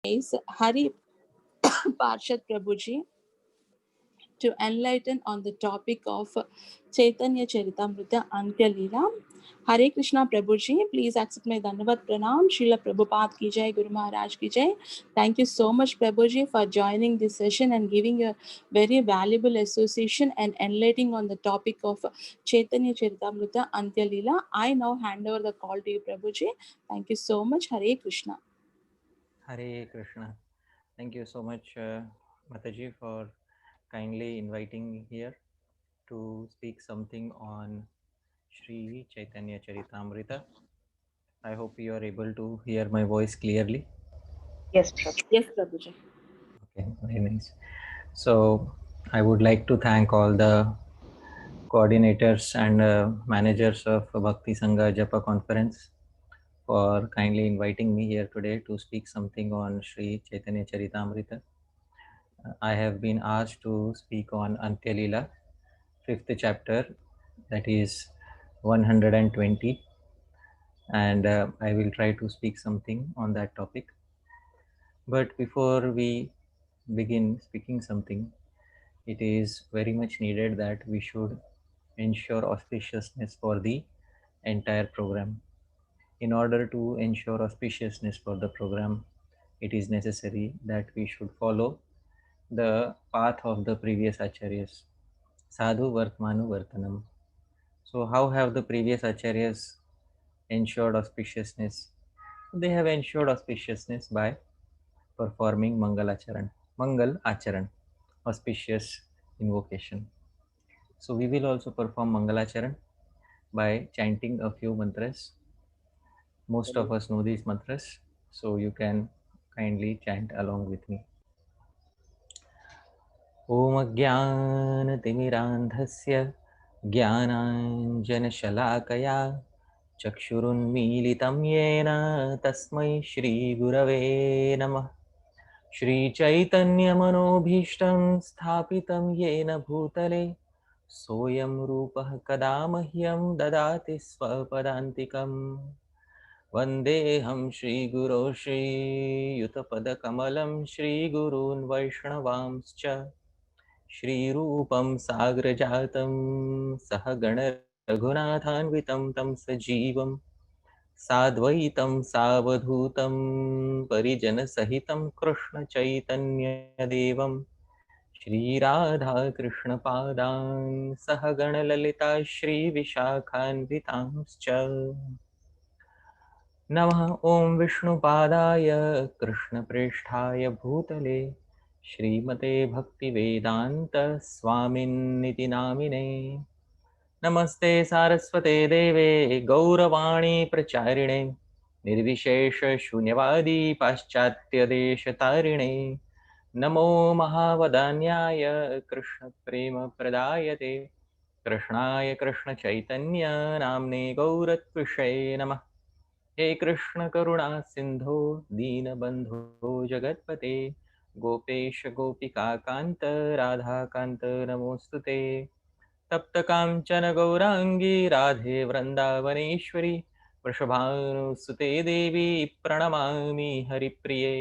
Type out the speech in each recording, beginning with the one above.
is Hari Parshad Prabhuji to enlighten on the topic of Caitanya Charitamrta Antya Lila. Hare Krishna Prabhuji, please accept my Dhanavad Pranam. Srila Prabhupada ki jai, Guru Maharaj ki jai. Thank you so much, Prabhuji, for joining this session and giving a very valuable association and enlightening on the topic of Chaitanya Charitamrta Antya Lila. I now hand over the call to you, Prabhuji. Thank you so much. Hare Krishna. Hare Krishna. Thank you so much, Mataji, for kindly inviting me here to speak something on Sri Chaitanya Charitamrita. I hope you are able to hear my voice clearly. Yes, Prabhu. Yes, Prabhuji. Okay, very nice. So, I would like to thank all the coordinators and managers of Bhakti Sangha Japa conference for kindly inviting me here today to speak something on Sri Chaitanya Charitamrita. I have been asked to speak on Antya Lila, fifth chapter, that is 120, and I will try to speak something on that topic. But before we begin speaking something, it is very much needed that we should ensure auspiciousness for the entire program. In order to ensure auspiciousness for the program, it is necessary that we should follow the path of the previous acharyas. Sadhu Vartmanu Vartanam. So, how have the previous acharyas ensured auspiciousness? They have ensured auspiciousness by performing Mangal Acharan, auspicious invocation. So, we will also perform Mangal Acharan by chanting a few mantras. Most of us know these mantras, so you can kindly chant along with me. ॐ अज्ञानतिमिरान्धस्य ज्ञानाञ्जनशलाकया चक्षुरुन्मीलितं येन तस्मै श्रीगुरवे नमः। श्रीचैतन्यमनोभीष्टं स्थापितं येन भूतले सोऽयं रूपः कदा मह्यं ददाति स्वपदान्तिकम्। वन्देऽहं श्रीगुरो श्रीयुतपदकमलं श्रीगुरून् वैष्णवांश्च श्रीरूपं साग्रजातं सहगणरघुनाथान्वितं तं सजीवं साद्वैतं सावधूतं परिजनसहितं कृष्णचैतन्यदेवं श्रीराधाकृष्णपादान् सहगणललिता श्रीविशाखान्वितांश्च नमः। ॐ विष्णुपादाय कृष्णप्रेष्ठाय भूतले श्रीमते भक्तिवेदान्त स्वामिन्निति नामिने नमस्ते सारस्वते देवे गौरवाणी प्रचारिणे निर्विशेष शून्यवादी पाश्चात्यदेशतारिणे नमो महावदान्याय कृष्णप्रेमप्रदायते कृष्णाय कृष्णचैतन्य नाम्ने गौरत्विषे नमः। हे कृष्ण करुणा सिंधो दीनबंधो जगत्पते गोपेश गोपिका कांत राधा कांत नमोस्तुते तप्त कांचन गौरांगी राधे वृंदावनेश्वरी वृषभानुसुते देवी प्रणमामि हरिप्रिये।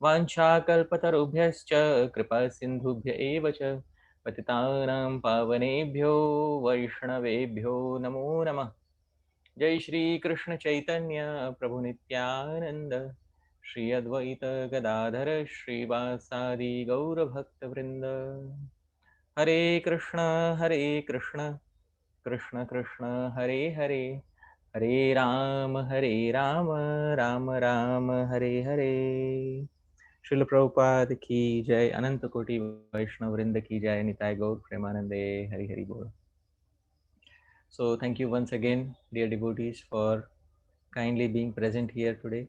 वाञ्छाकल्पतरुभ्यश्च कृपा सिन्धुभ्य एव च पतितानां पावनेभ्यो वैष्णवेभ्यो नमो नमः। जय श्री कृष्ण चैतन्य प्रभु नित्यानंद श्री अद्वैत गदाधर श्रीवासादि गौर भक्त वृंद। हरे कृष्ण कृष्ण कृष्ण हरे हरे हरे राम राम राम हरे हरे। श्रील प्रभुपाद की जय। अनंत कोटि वैष्णव वृंद की जय। निताय गौर प्रेमानंदे। हरि हरि बोल। So thank you once again, dear devotees, for kindly being present here today.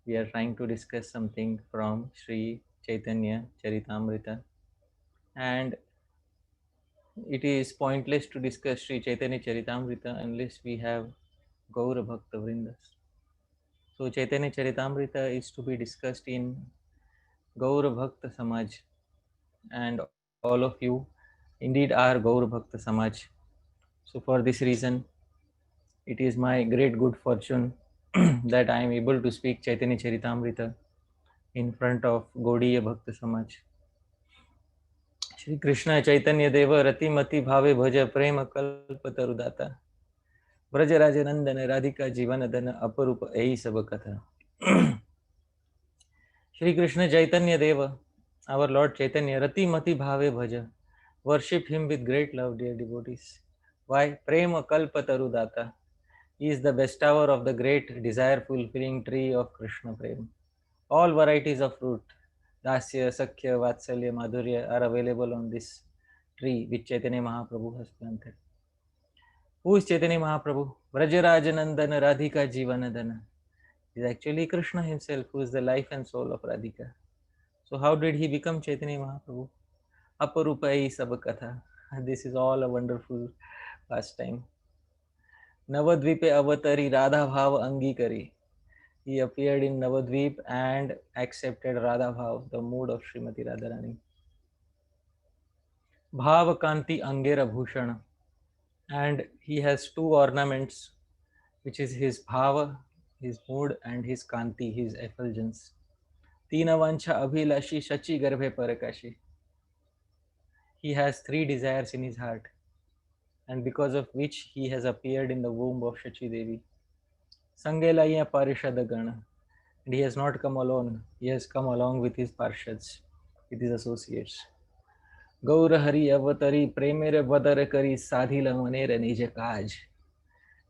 We are trying to discuss something from Sri Chaitanya Charitamrita, and it is pointless to discuss Sri Chaitanya Charitamrita unless we have Gaura Bhakta Vrindas. So Chaitanya Charitamrita is to be discussed in Gaura Bhakta Samaj, and all of you indeed are Gaura Bhakta Samaj. So for this reason, it is my great good fortune that I am able to speak Chaitanya Charitamrita in front of Gaudiya Bhakta Samaj. Shri Krishna Chaitanya Deva Rati Mati Bhave Bhaja Prema Kalpa Tarudata Brajaraja Nandana Radhika Jivanadana Aparupa Ei Sabakatha. Shri Krishna Chaitanya Deva, our Lord Chaitanya, Rati Mati Bhave Bhaja. Worship him with great love, dear devotees. Why? Prema Kalpa Tarudata. He is the bestower of the great desire fulfilling tree of Krishna Prema. All varieties of fruit, Dasya, Sakhya, Vatsalya, Madhurya are available on this tree which Chaitanya Mahaprabhu has planted. Who is Chaitanya Mahaprabhu? Vrajarajanandana Radhika Jivanadana. He is actually Krishna himself, who is the life and soul of Radhika. So how did he become Chaitanya Mahaprabhu? Aparupai Sabakatha. This is all a wonderful pastime. Navadvipe Avatari Radha Bhav Angikari. He appeared in Navadvip and accepted Radha Bhav, the mood of Srimati Radharani. Bhav Kanti Angera Bhushana. And he has two ornaments, which is his bhava, his mood, and his kanti, his effulgence. Tina vancha abhilashi shachi garbhe parakashi. He has three desires in his heart, and because of which he has appeared in the womb of Shachi Devi. Sangelaya Parishad Gana. And he has not come alone, he has come along with his Parshads, with his associates. Gaur Hari Avatari Premere Badar Kari Sadhila Manera Nija Kaj.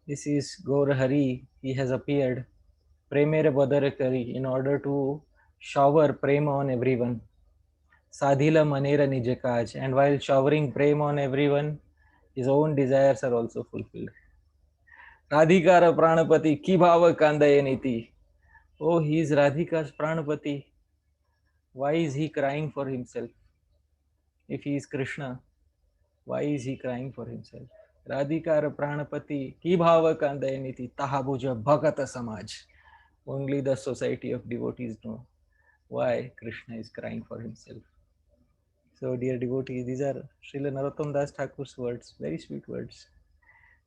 This is Gaur Hari, he has appeared Premere Badar Kari in order to shower prema on everyone. Sadhila Manera Nijakaj. And while showering prema on everyone, his own desires are also fulfilled. Radhikara Pranapati Kibhava Kandayaniti. Oh, he is Radhika's Pranapati. Why is he crying for himself? If he is Krishna, why is he crying for himself? Radhikara Pranapati Kibhava Kandayaniti Tahabuja Bhagata Samaj. Only the society of devotees know why Krishna is crying for himself. So, dear devotees, these are Srila Narottam Das Thakur's words, very sweet words.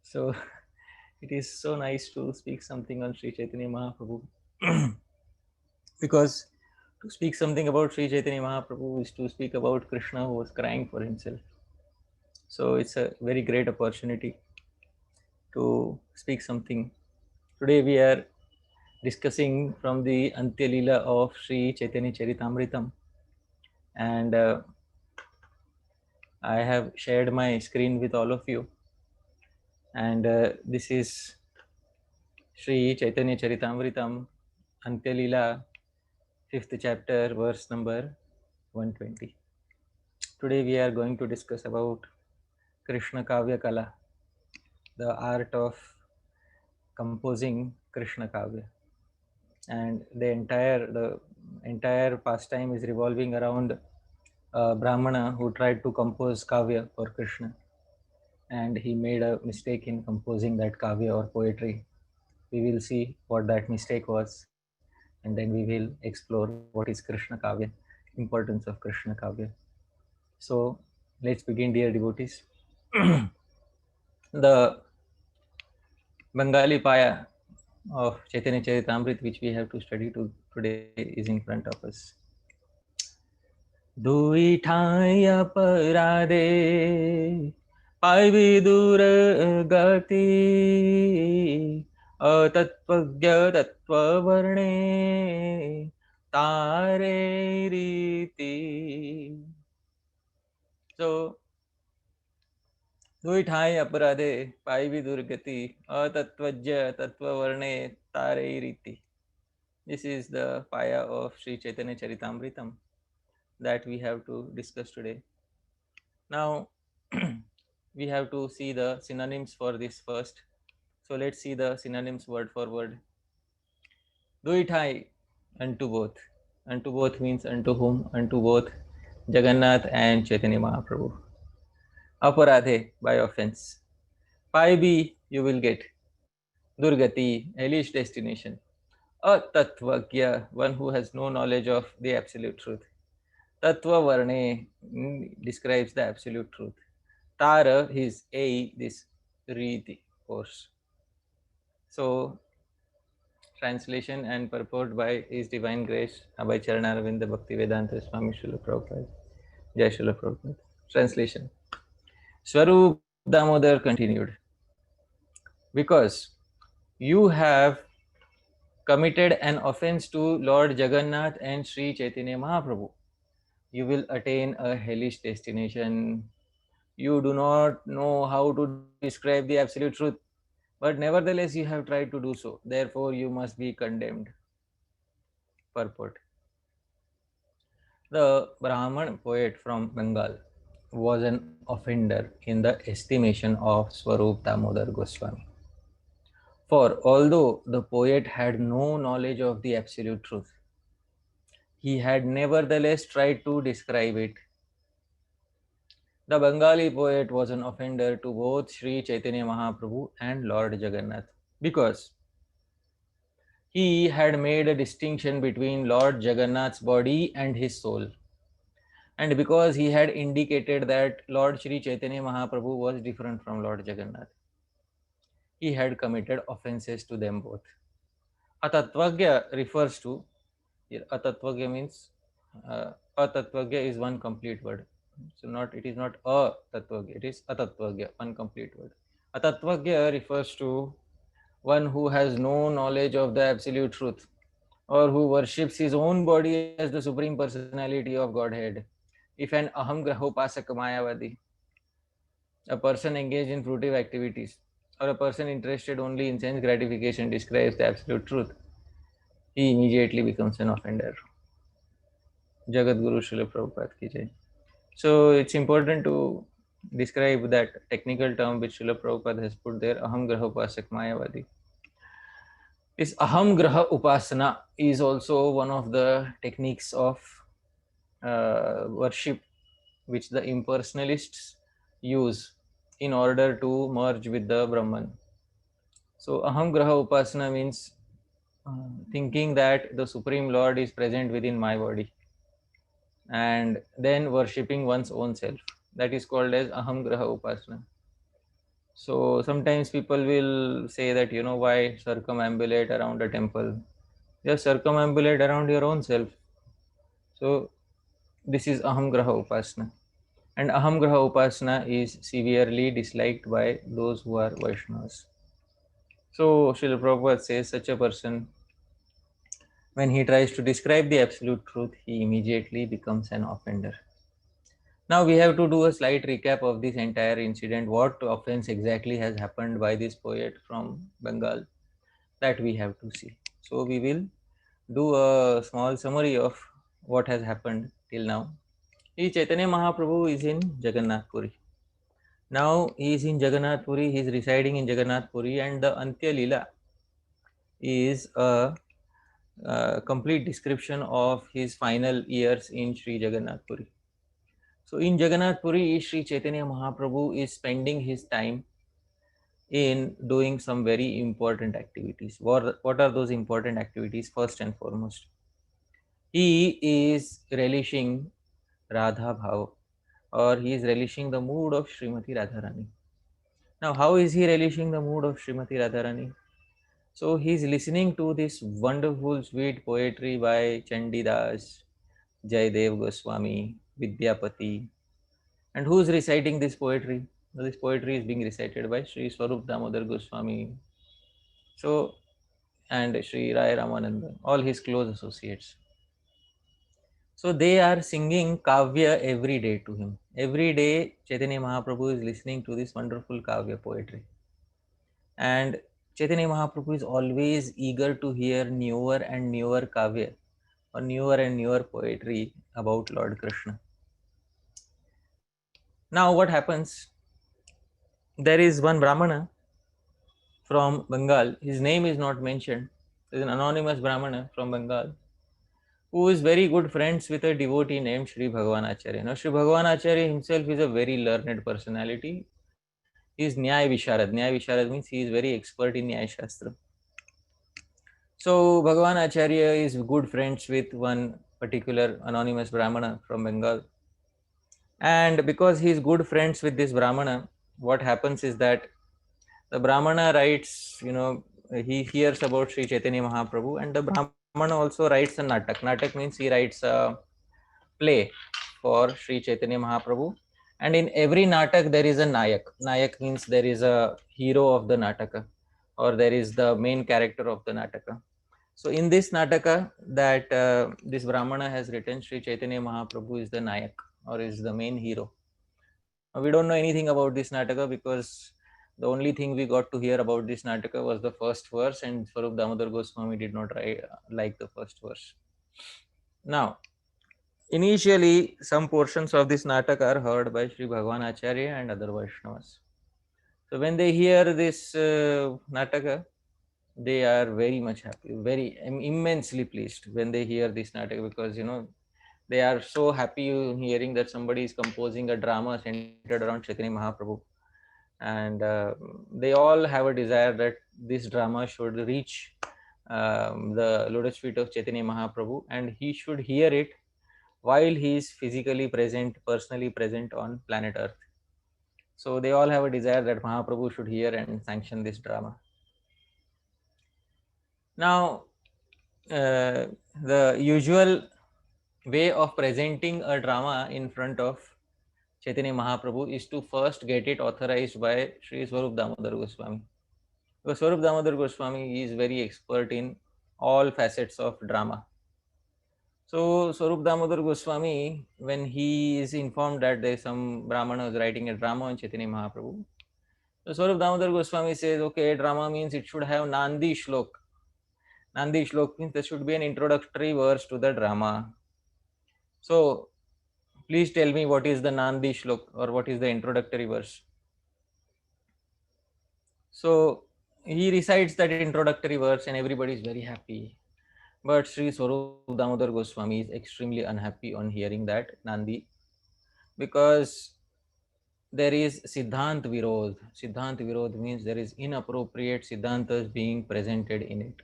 So, it is so nice to speak something on Sri Chaitanya Mahaprabhu because to speak something about Sri Chaitanya Mahaprabhu is to speak about Krishna who was crying for himself. So, it's a very great opportunity to speak something. Today, we are discussing from the Antya Lila of Sri Chaitanya Charitamritam, and I have shared my screen with all of you, and this is Sri Chaitanya Charitamritam Antya Lila 5th chapter verse number 120. Today we are going to discuss about Krishna Kavya Kala, the art of composing Krishna Kavya, and the entire pastime is revolving around Brahmana who tried to compose Kavya for Krishna, and he made a mistake in composing that Kavya or poetry. We will see what that mistake was, and then we will explore what is Krishna Kavya, importance of Krishna Kavya. So let's begin, dear devotees. The Bengali Paya of Chaitanya Charitamrita, which we have to study today, is in front of us. Dui ठाई अपराधे पाइबी दूर गति अतत्वज्ञ तत्ववर्णे तारे रीति. So, दुई ठाई अपराधे पाइबी दुर्गति अतत्वज्ञ तत्ववर्णे तारे रीति. This is the paya of Sri Chaitanya Charitamritam that we have to discuss today. Now, we have to see the synonyms for this first. So let's see the synonyms word for word. Duitai, unto both. Unto both means unto whom? Unto both Jagannath and Chaitanya Mahaprabhu. Aparadhe, by offense. Paibi, you will get. Durgati, hellish destination. Atatvagya, one who has no knowledge of the absolute truth. Tattva Varne describes the absolute truth. Tara, his A, this Riti course. So, Translation and purport by His Divine Grace by Charanaravinda Bhaktivedanta Swami Srila Prabhupada. Jai Srila Prabhupada. Translation. Swarup Damodar continued, because you have committed an offense to Lord Jagannath and Sri Chaitanya Mahaprabhu, you will attain a hellish destination. You do not know how to describe the absolute truth, but nevertheless you have tried to do so. Therefore, you must be condemned. Purport. The Brahman poet from Bengal was an offender in the estimation of Swarup Damodar Goswami. For although the poet had no knowledge of the absolute truth, he had nevertheless tried to describe it. The Bengali poet was an offender to both Sri Chaitanya Mahaprabhu and Lord Jagannath, because he had made a distinction between Lord Jagannath's body and his soul, and because he had indicated that Lord Sri Chaitanya Mahaprabhu was different from Lord Jagannath, he had committed offenses to them both. Atatvagya refers to, here Atatvagya means, Atatvagya is one complete word. So not, it is not a Tatvagya, it is Atatvagya, one complete word. Atatvagya refers to one who has no knowledge of the absolute truth, or who worships his own body as the supreme personality of Godhead. If an aham grahopasak mayavadi, a person engaged in fruitive activities, or a person interested only in sense gratification describes the absolute truth, he immediately becomes an offender. Jagat Guru Srila Prabhupada ki jai. So it's important to describe that technical term which Srila Prabhupada has put there, aham grahopasak mayavadi. This aham graha upasana is also one of the techniques of worship which the impersonalists use in order to merge with the Brahman. So aham graha upasana means thinking that the Supreme Lord is present within my body and then worshipping one's own self. That is called as aham graha upasana. So sometimes people will say that, why circumambulate around a temple? Just circumambulate around your own self. So this is aham graha upasana. And aham graha upasana is severely disliked by those who are Vaishnavas. So Srila Prabhupada says such a person, when he tries to describe the absolute truth, he immediately becomes an offender. Now we have to do a slight recap of this entire incident. What offense exactly has happened by this poet from Bengal, that we have to see. So we will do a small summary of what has happened till now. He Chaitanya Mahaprabhu is in Jagannath Puri. Now he is in Jagannath Puri, he is residing in Jagannath Puri, and the Antya Lila is a complete description of his final years in Sri Jagannath Puri. So in Jagannath Puri, Sri Chaitanya Mahaprabhu is spending his time in doing some very important activities. What are those important activities? First and foremost, he is relishing Radha Bhav, or he is relishing the mood of Srimati Radharani. Now, how is he relishing the mood of Srimati Radharani? So, he is listening to this wonderful, sweet poetry by Chandidas, Jaydev Goswami, Vidyapati. And who is reciting this poetry? This poetry is being recited by Sri Swarup Damodar Goswami. So, and Sri Rai Ramananda, all his close associates. So they are singing Kavya every day to him. Every day Chaitanya Mahaprabhu is listening to this wonderful Kavya poetry. And Chaitanya Mahaprabhu is always eager to hear newer and newer Kavya or newer and newer poetry about Lord Krishna. Now what happens? There is one Brahmana from Bengal. His name is not mentioned. There is an anonymous Brahmana from Bengal who is very good friends with a devotee named Sri Bhagavanacharya. Now, Sri Bhagavanacharya himself is a very learned personality. He is Nyaya Visharad. Nyaya Visharad means he is very expert in Nyaya Shastra. So, Bhagavanacharya is good friends with one particular anonymous Brahmana from Bengal. And because he is good friends with this Brahmana, what happens is that the Brahmana writes, he hears about Sri Chaitanya Mahaprabhu, and the Brahmana also writes a natak. Natak means he writes a play for Sri Chaitanya Mahaprabhu, and in every natak there is a nayak. Nayak means there is a hero of the nataka, or there is the main character of the nataka. So in this nataka that this Brahmana has written, Sri Chaitanya Mahaprabhu is the nayak, or is the main hero. We don't know anything about this nataka because the only thing we got to hear about this nataka was the first verse, and Swarup Damodar Goswami did not like the first verse. Now, initially, some portions of this natak are heard by Sri Bhagwan Acharya and other Vaishnavas. So when they hear this nataka, they are very much happy, very immensely pleased when they hear this nataka, because they are so happy hearing that somebody is composing a drama centered around Chaitanya Mahaprabhu, and they all have a desire that this drama should reach the lotus feet of Chaitanya Mahaprabhu, and he should hear it while he is physically present, personally present on planet Earth. So they all have a desire that Mahaprabhu should hear and sanction this drama. Now, the usual way of presenting a drama in front of Chaitanya Mahaprabhu is to first get it authorized by Sri Swarup Damodar Goswami. Because Swarup Damodar Goswami is very expert in all facets of drama. So Swarup Damodar Goswami, when he is informed that there is some Brahmana is writing a drama on Chaitanya Mahaprabhu, so Swarup Damodar Goswami says, okay, drama means it should have Nandi Shlok. Nandi Shlok means there should be an introductory verse to the drama. So please tell me what is the Nandi Shlok, or what is the introductory verse. So he recites that introductory verse and everybody is very happy. But Sri Swarup Damodar Goswami is extremely unhappy on hearing that Nandi, because there is Siddhant Virod. Siddhant Virod means there is inappropriate Siddhantas being presented in it.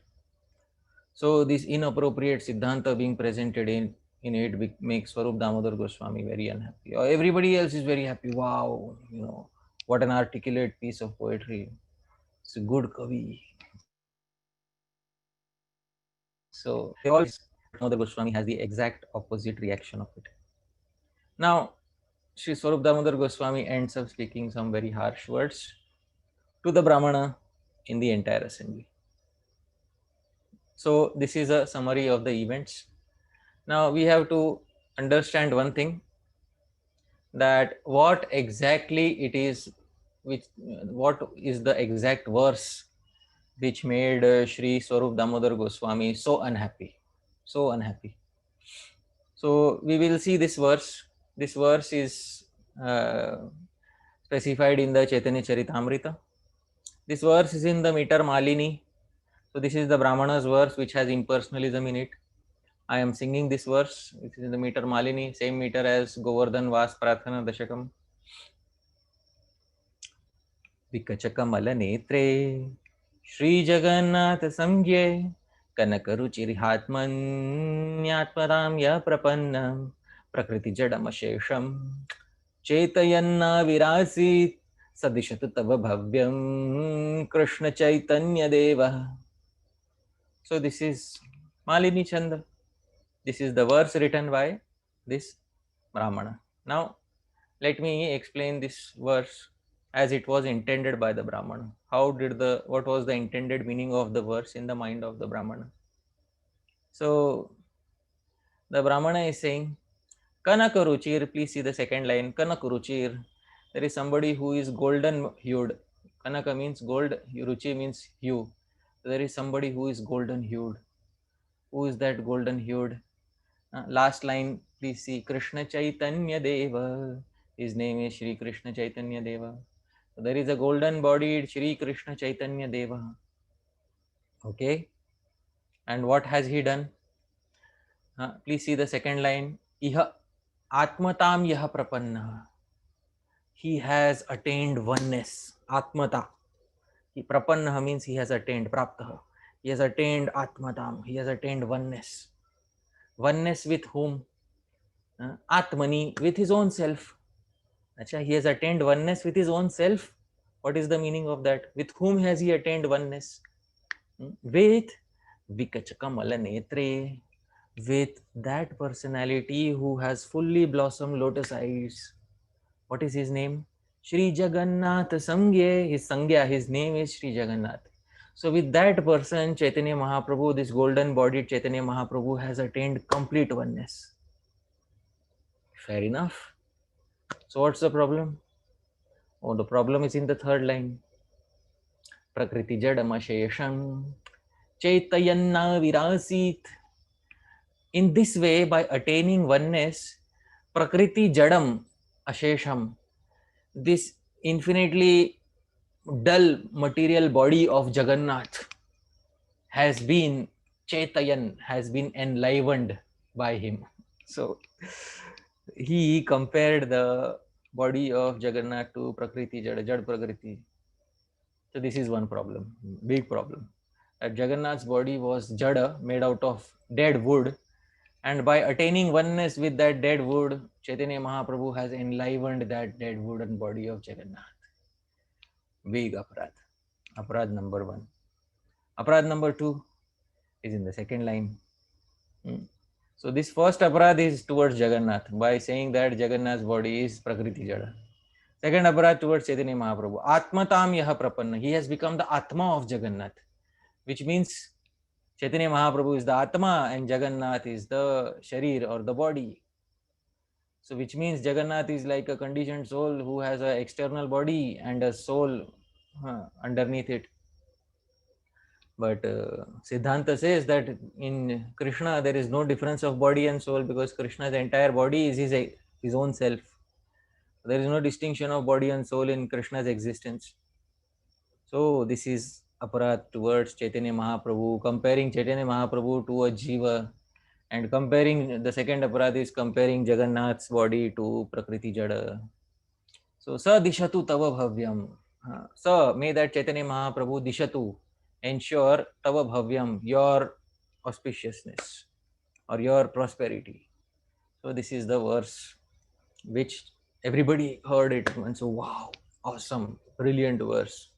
So this inappropriate Siddhanta being presented in it makes Swarup Damodar Goswami very unhappy. Everybody else is very happy. Wow, what an articulate piece of poetry. It's a good kavi. So they all Damodar Goswami has the exact opposite reaction of it. Now, Sri Swarup Damodar Goswami ends up speaking some very harsh words to the Brahmana in the entire assembly. So this is a summary of the events. Now we have to understand one thing, that what exactly it is, what is the exact verse which made Sri Swarup Damodar Goswami so unhappy, so unhappy. So we will see this verse. This verse is specified in the Chaitanya Charitamrta. This verse is in the meter Malini. So this is the Brahmana's verse which has impersonalism in it. I am singing this verse. It is in the meter Malini, same meter as Govardhan Vas Prathana Dashakam. Vikachakamal netre Shri Jagannath Samgye Kanakaruchirihatmanyatmaram ya prapannam Prakriti Jadamashesham Chaitayana Virasit Sadishatu Tava Bhavyam Krishna Chaitanya Deva. So this is Malini Chanda. This is the verse written by this Brahmana. Now let me explain this verse as it was intended by the Brahmana. What was the intended meaning of the verse in the mind of the Brahmana? So the Brahmana is saying, Kanakaruchir, please see the second line, Kanakaruchir. There is somebody who is golden hued. Kanaka means gold, Ruchi means hue. There is somebody who is golden hued. Who is that golden hued? Last line, please see, Krishna Chaitanya Deva. His name is Shri Krishna Chaitanya Deva. So there is a golden bodied Shri Krishna Chaitanya Deva. Okay. And what has he done? Please see the second line. Iha Atmatam Yaha Prapanna. He has attained oneness. Atmata. Prapanna means he has attained. Praptaha. He has attained Atmatam. He has attained oneness. Oneness with whom? Atmani, with his own self. Achha, he has attained oneness with his own self. What is the meaning of that? With whom has he attained oneness? with Vikachakamal Netre, with that personality who has fully blossomed lotus eyes. What is his name? Sri Jagannath Sangye. His Sangya, his name is Sri Jagannath. So with that person, Chaitanya Mahaprabhu, this golden bodied Chaitanya Mahaprabhu has attained complete oneness. Fair enough. So what's the problem? Oh, the problem is in the third line. Prakriti Jadamashesham Chaitanya Virasit. In this way, by attaining oneness, Prakriti Jadam Ashesham, this infinitely dull material body of Jagannath has been Chaitayan, has been enlivened by him. So he compared the body of Jagannath to Prakriti Jad, Jad Prakriti. So this is one problem, big problem. That Jagannath's body was Jada, made out of dead wood, and by attaining oneness with that dead wood, Chaitanya Mahaprabhu has enlivened that dead wooden body of Jagannath. Big aparad. Aparad number one. Aparad number two is in the second line. So this first aparad is towards Jagannath by saying that Jagannath's body is Prakriti Jada. Second aparad towards Chaitanya Mahaprabhu. Atmatam yaha prapanna. He has become the Atma of Jagannath, which means Chaitanya Mahaprabhu is the Atma and Jagannath is the Sharir or the body. So which means Jagannath is like a conditioned soul who has an external body and a soul underneath it. But Siddhanta says that in Krishna there is no difference of body and soul because Krishna's entire body is his own self. There is no distinction of body and soul in Krishna's existence. So this is aparat towards Chaitanya Mahaprabhu, comparing Chaitanya Mahaprabhu to a jiva, and comparing the second aparat is comparing Jagannath's body to Prakriti Jada. So sa dishatu tava bhavyam. So may that Chaitanya Mahaprabhu dishatu, ensure tava bhavyam, your auspiciousness or your prosperity. So this is the verse which everybody heard it and so wow, awesome, brilliant verse.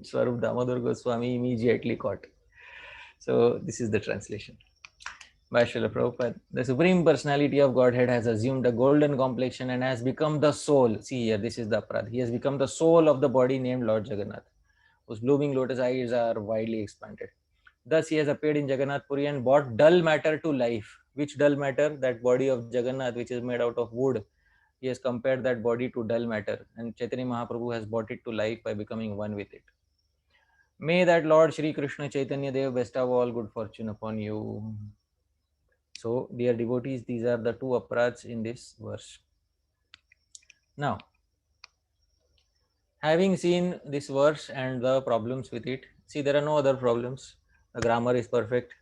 Swarup Damodar Goswami immediately caught. So this is the translation by Srila Prabhupada. The Supreme Personality of Godhead has assumed a golden complexion and has become the soul. See here, this is the aparad. He has become the soul of the body named Lord Jagannath, whose blooming lotus eyes are widely expanded. Thus he has appeared in Jagannath Puri and brought dull matter to life. Which dull matter? That body of Jagannath, which is made out of wood. He has compared that body to dull matter, and Chaitanya Mahaprabhu has brought it to life by becoming one with it. May that Lord Shri Krishna Chaitanya Dev bestow all good fortune upon you. So, dear devotees, these are the two aparads in this verse. Now, having seen this verse and the problems with it, see, there are no other problems. The grammar is perfect,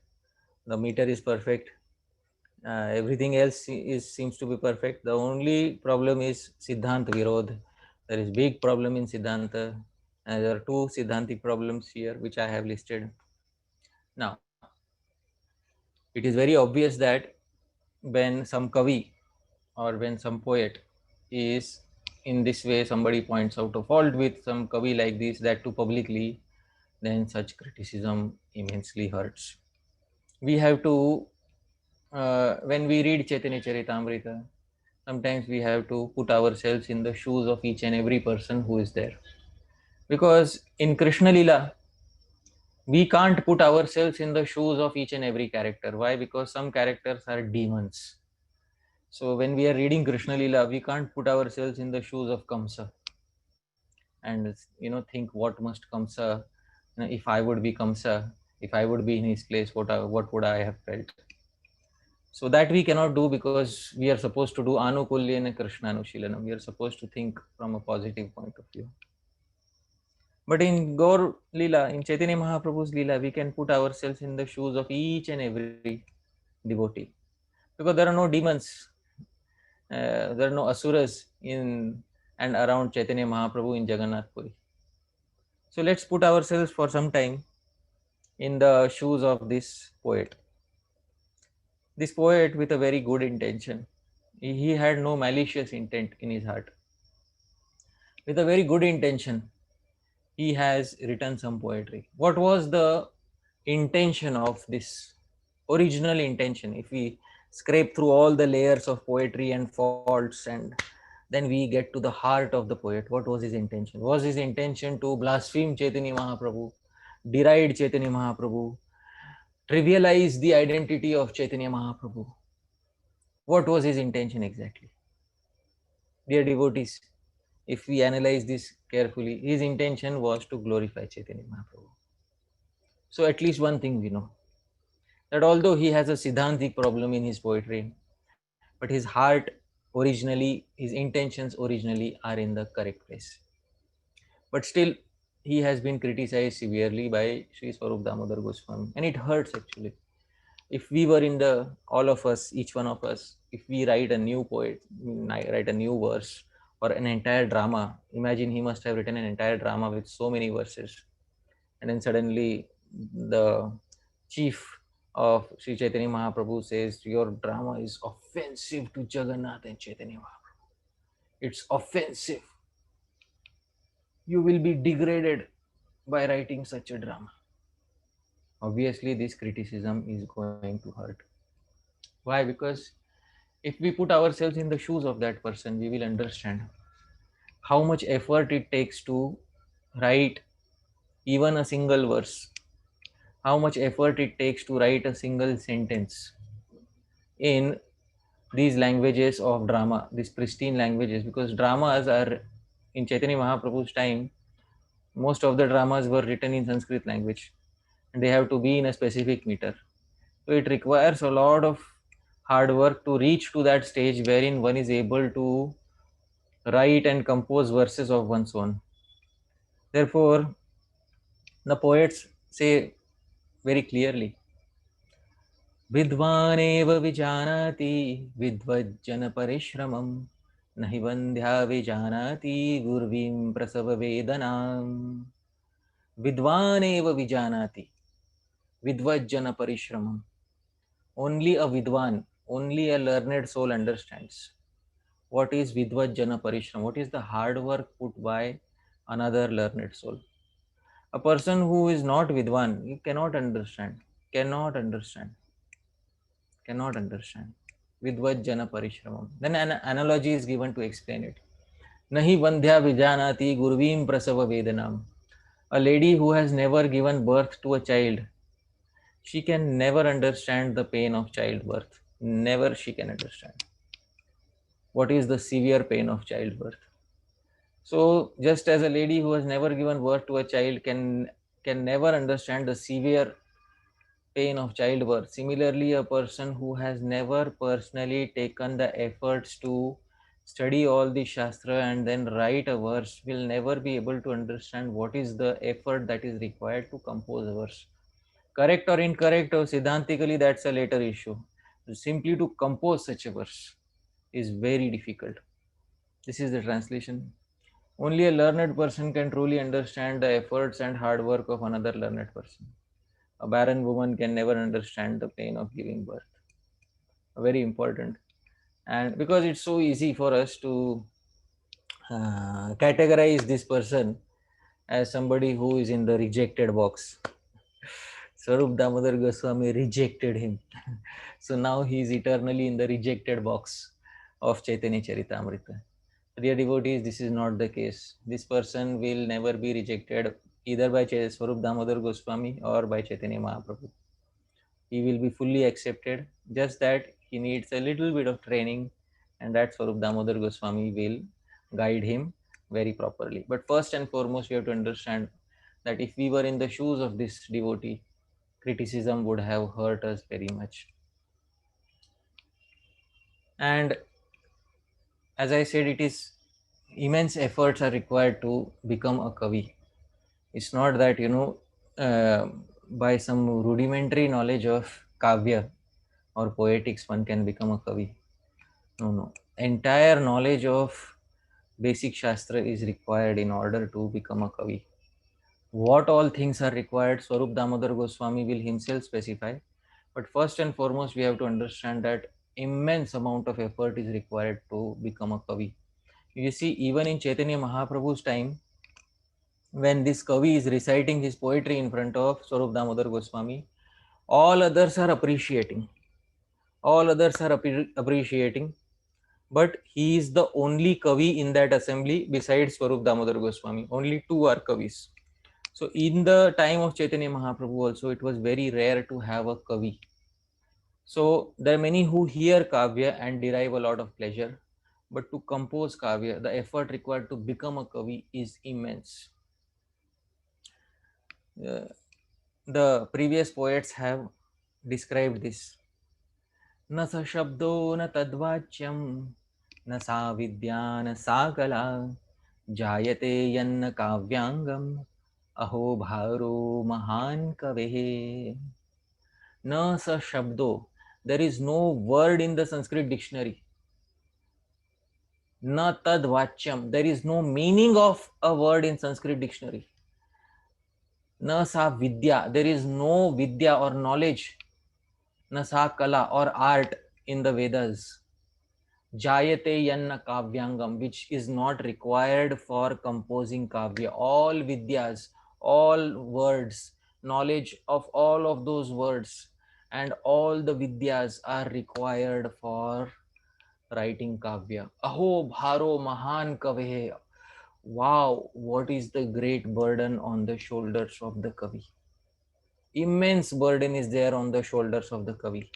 the meter is perfect, everything else seems to be perfect. The only problem is Siddhanta Virod. There is big problem in Siddhanta. There are two Siddhantic problems here which I have listed. Now, it is very obvious that when some Kavi or when some poet is in this way, somebody points out a fault with some Kavi like this, that too publicly, then such criticism immensely hurts. We have to, when we read Chaitanya Charitamrita, sometimes we have to put ourselves in the shoes of each and every person who is there. Because in Krishna Lila, we can't put ourselves in the shoes of each and every character. Why? Because some characters are demons. So when we are reading Krishna Lila, we can't put ourselves in the shoes of Kamsa and think what must Kamsa, if I would be Kamsa, if I would be in his place, what would I have felt? So that we cannot do because we are supposed to do Anukulyena Krishnanushilanam. We are supposed to think from a positive point of view. But in Gaur Lila, in Chaitanya Mahaprabhu's Lila, we can put ourselves in the shoes of each and every devotee. Because there are no demons, there are no asuras in and around Chaitanya Mahaprabhu in Jagannath Puri. So let's put ourselves for some time in the shoes of this poet. This poet with a very good intention. He had no malicious intent in his heart. With a very good intention, he has written some poetry. What was the intention of this original intention? If we scrape through all the layers of poetry and faults, and then we get to the heart of the poet, what was his intention? Was his intention to blaspheme Chaitanya Mahaprabhu, deride Chaitanya Mahaprabhu, trivialize the identity of Chaitanya Mahaprabhu? What was his intention exactly? Dear devotees, if we analyze this carefully, his intention was to glorify Chaitanya Mahaprabhu. So at least one thing we know, that although he has a Siddhantic problem in his poetry, but his heart originally, his intentions originally are in the correct place. But still, he has been criticized severely by Sri Swarup Damodar Goswami, and it hurts actually. If we were in the, all of us, each one of us, if we write a new poet, write a new verse or an entire drama, imagine he must have written an entire drama with so many verses, and then suddenly the chief of Sri Chaitanya Mahaprabhu says, your drama is offensive to Jagannath and Chaitanya Mahaprabhu. It's offensive. You will be degraded by writing such a drama. Obviously, this criticism is going to hurt. Why? Because if we put ourselves in the shoes of that person, we will understand how much effort it takes to write even a single verse, how much effort it takes to write a single sentence in these languages of drama, these pristine languages, because dramas are in Chaitanya Mahaprabhu's time, most of the dramas were written in Sanskrit language and they have to be in a specific meter. So it requires a lot of hard work to reach to that stage wherein one is able to write and compose verses of one's own. Therefore, the poets say very clearly, विद्वानेव विजानाति विद्वज्जन परिश्रमं न हि वन्द्या विजानाति गुर्वीं प्रसव वेदनाम्. विद्वानेव विजानाति विद्वज्जन परिश्रमं. Only a vidwan, only a learned soul understands what is vidvajjana parishram, what is the hard work put by another learned soul. A person who is not vidwan, you cannot understand, cannot understand, cannot understand. Vidvajjana parishramam. Then an analogy is given to explain it. Nahi vandhya vijanati gurvim prasava vedanam. A lady who has never given birth to a child, she can never understand the pain of childbirth. Never she can understand what is the severe pain of childbirth. So just as a lady who has never given birth to a child can never understand the severe pain of childbirth, similarly a person who has never personally taken the efforts to study all the shastra and then write a verse will never be able to understand what is the effort that is required to compose a verse. Correct or incorrect or siddhantically, that's a later issue. Simply to compose such a verse is very difficult. This is the translation. Only a learned person can truly understand the efforts and hard work of another learned person. A barren woman can never understand the pain of giving birth. Very important. And because it's so easy for us to categorize this person as somebody who is in the rejected box. Swarup Damodar Goswami rejected him. So now he is eternally in the rejected box of Chaitanya Charitamrita. Dear devotees, this is not the case. This person will never be rejected either by Swarup Damodar Goswami or by Chaitanya Mahaprabhu. He will be fully accepted, just that he needs a little bit of training, and that Swarup Damodar Goswami will guide him very properly. But first and foremost, we have to understand that if we were in the shoes of this devotee, criticism would have hurt us very much. And as I said, it is immense efforts are required to become a kavi. It's not that, by some rudimentary knowledge of kavya or poetics, one can become a kavi. No, no. Entire knowledge of basic shastra is required in order to become a kavi. What all things are required, Swarup Damodar Goswami will himself specify. But first and foremost, we have to understand that immense amount of effort is required to become a kavi. You see, even in Chaitanya Mahaprabhu's time, when this Kavi is reciting his poetry in front of Swarup Damodar Goswami, all others are appreciating. All others are appreciating, but he is the only Kavi in that assembly besides Swarup Damodar Goswami. Only two are Kavis. So in the time of Chaitanya Mahaprabhu also, it was very rare to have a Kavi. So there are many who hear Kavya and derive a lot of pleasure, but to compose Kavya, the effort required to become a Kavi is immense. Uh, the previous poets have described this. न स शब्दो न तद्वाच्यं न सा विद्या न सा कला जायते यन्न काव्यांगम अहो भारो महान कवेः न स शब्दो. There is no word in the Sanskrit dictionary. Na tad vachyam. There is no meaning of a word in Sanskrit dictionary. Na sa vidya. There is no vidya or knowledge. Na sa kala or art in the Vedas. Jayate yanna kavyangam, which is not required for composing kavya. All vidyas, all words, knowledge of all of those words, and all the vidyas are required for writing kavya. Aho bharo mahan kavehe. Wow, what is the great burden on the shoulders of the Kavi? Immense burden is there on the shoulders of the Kavi.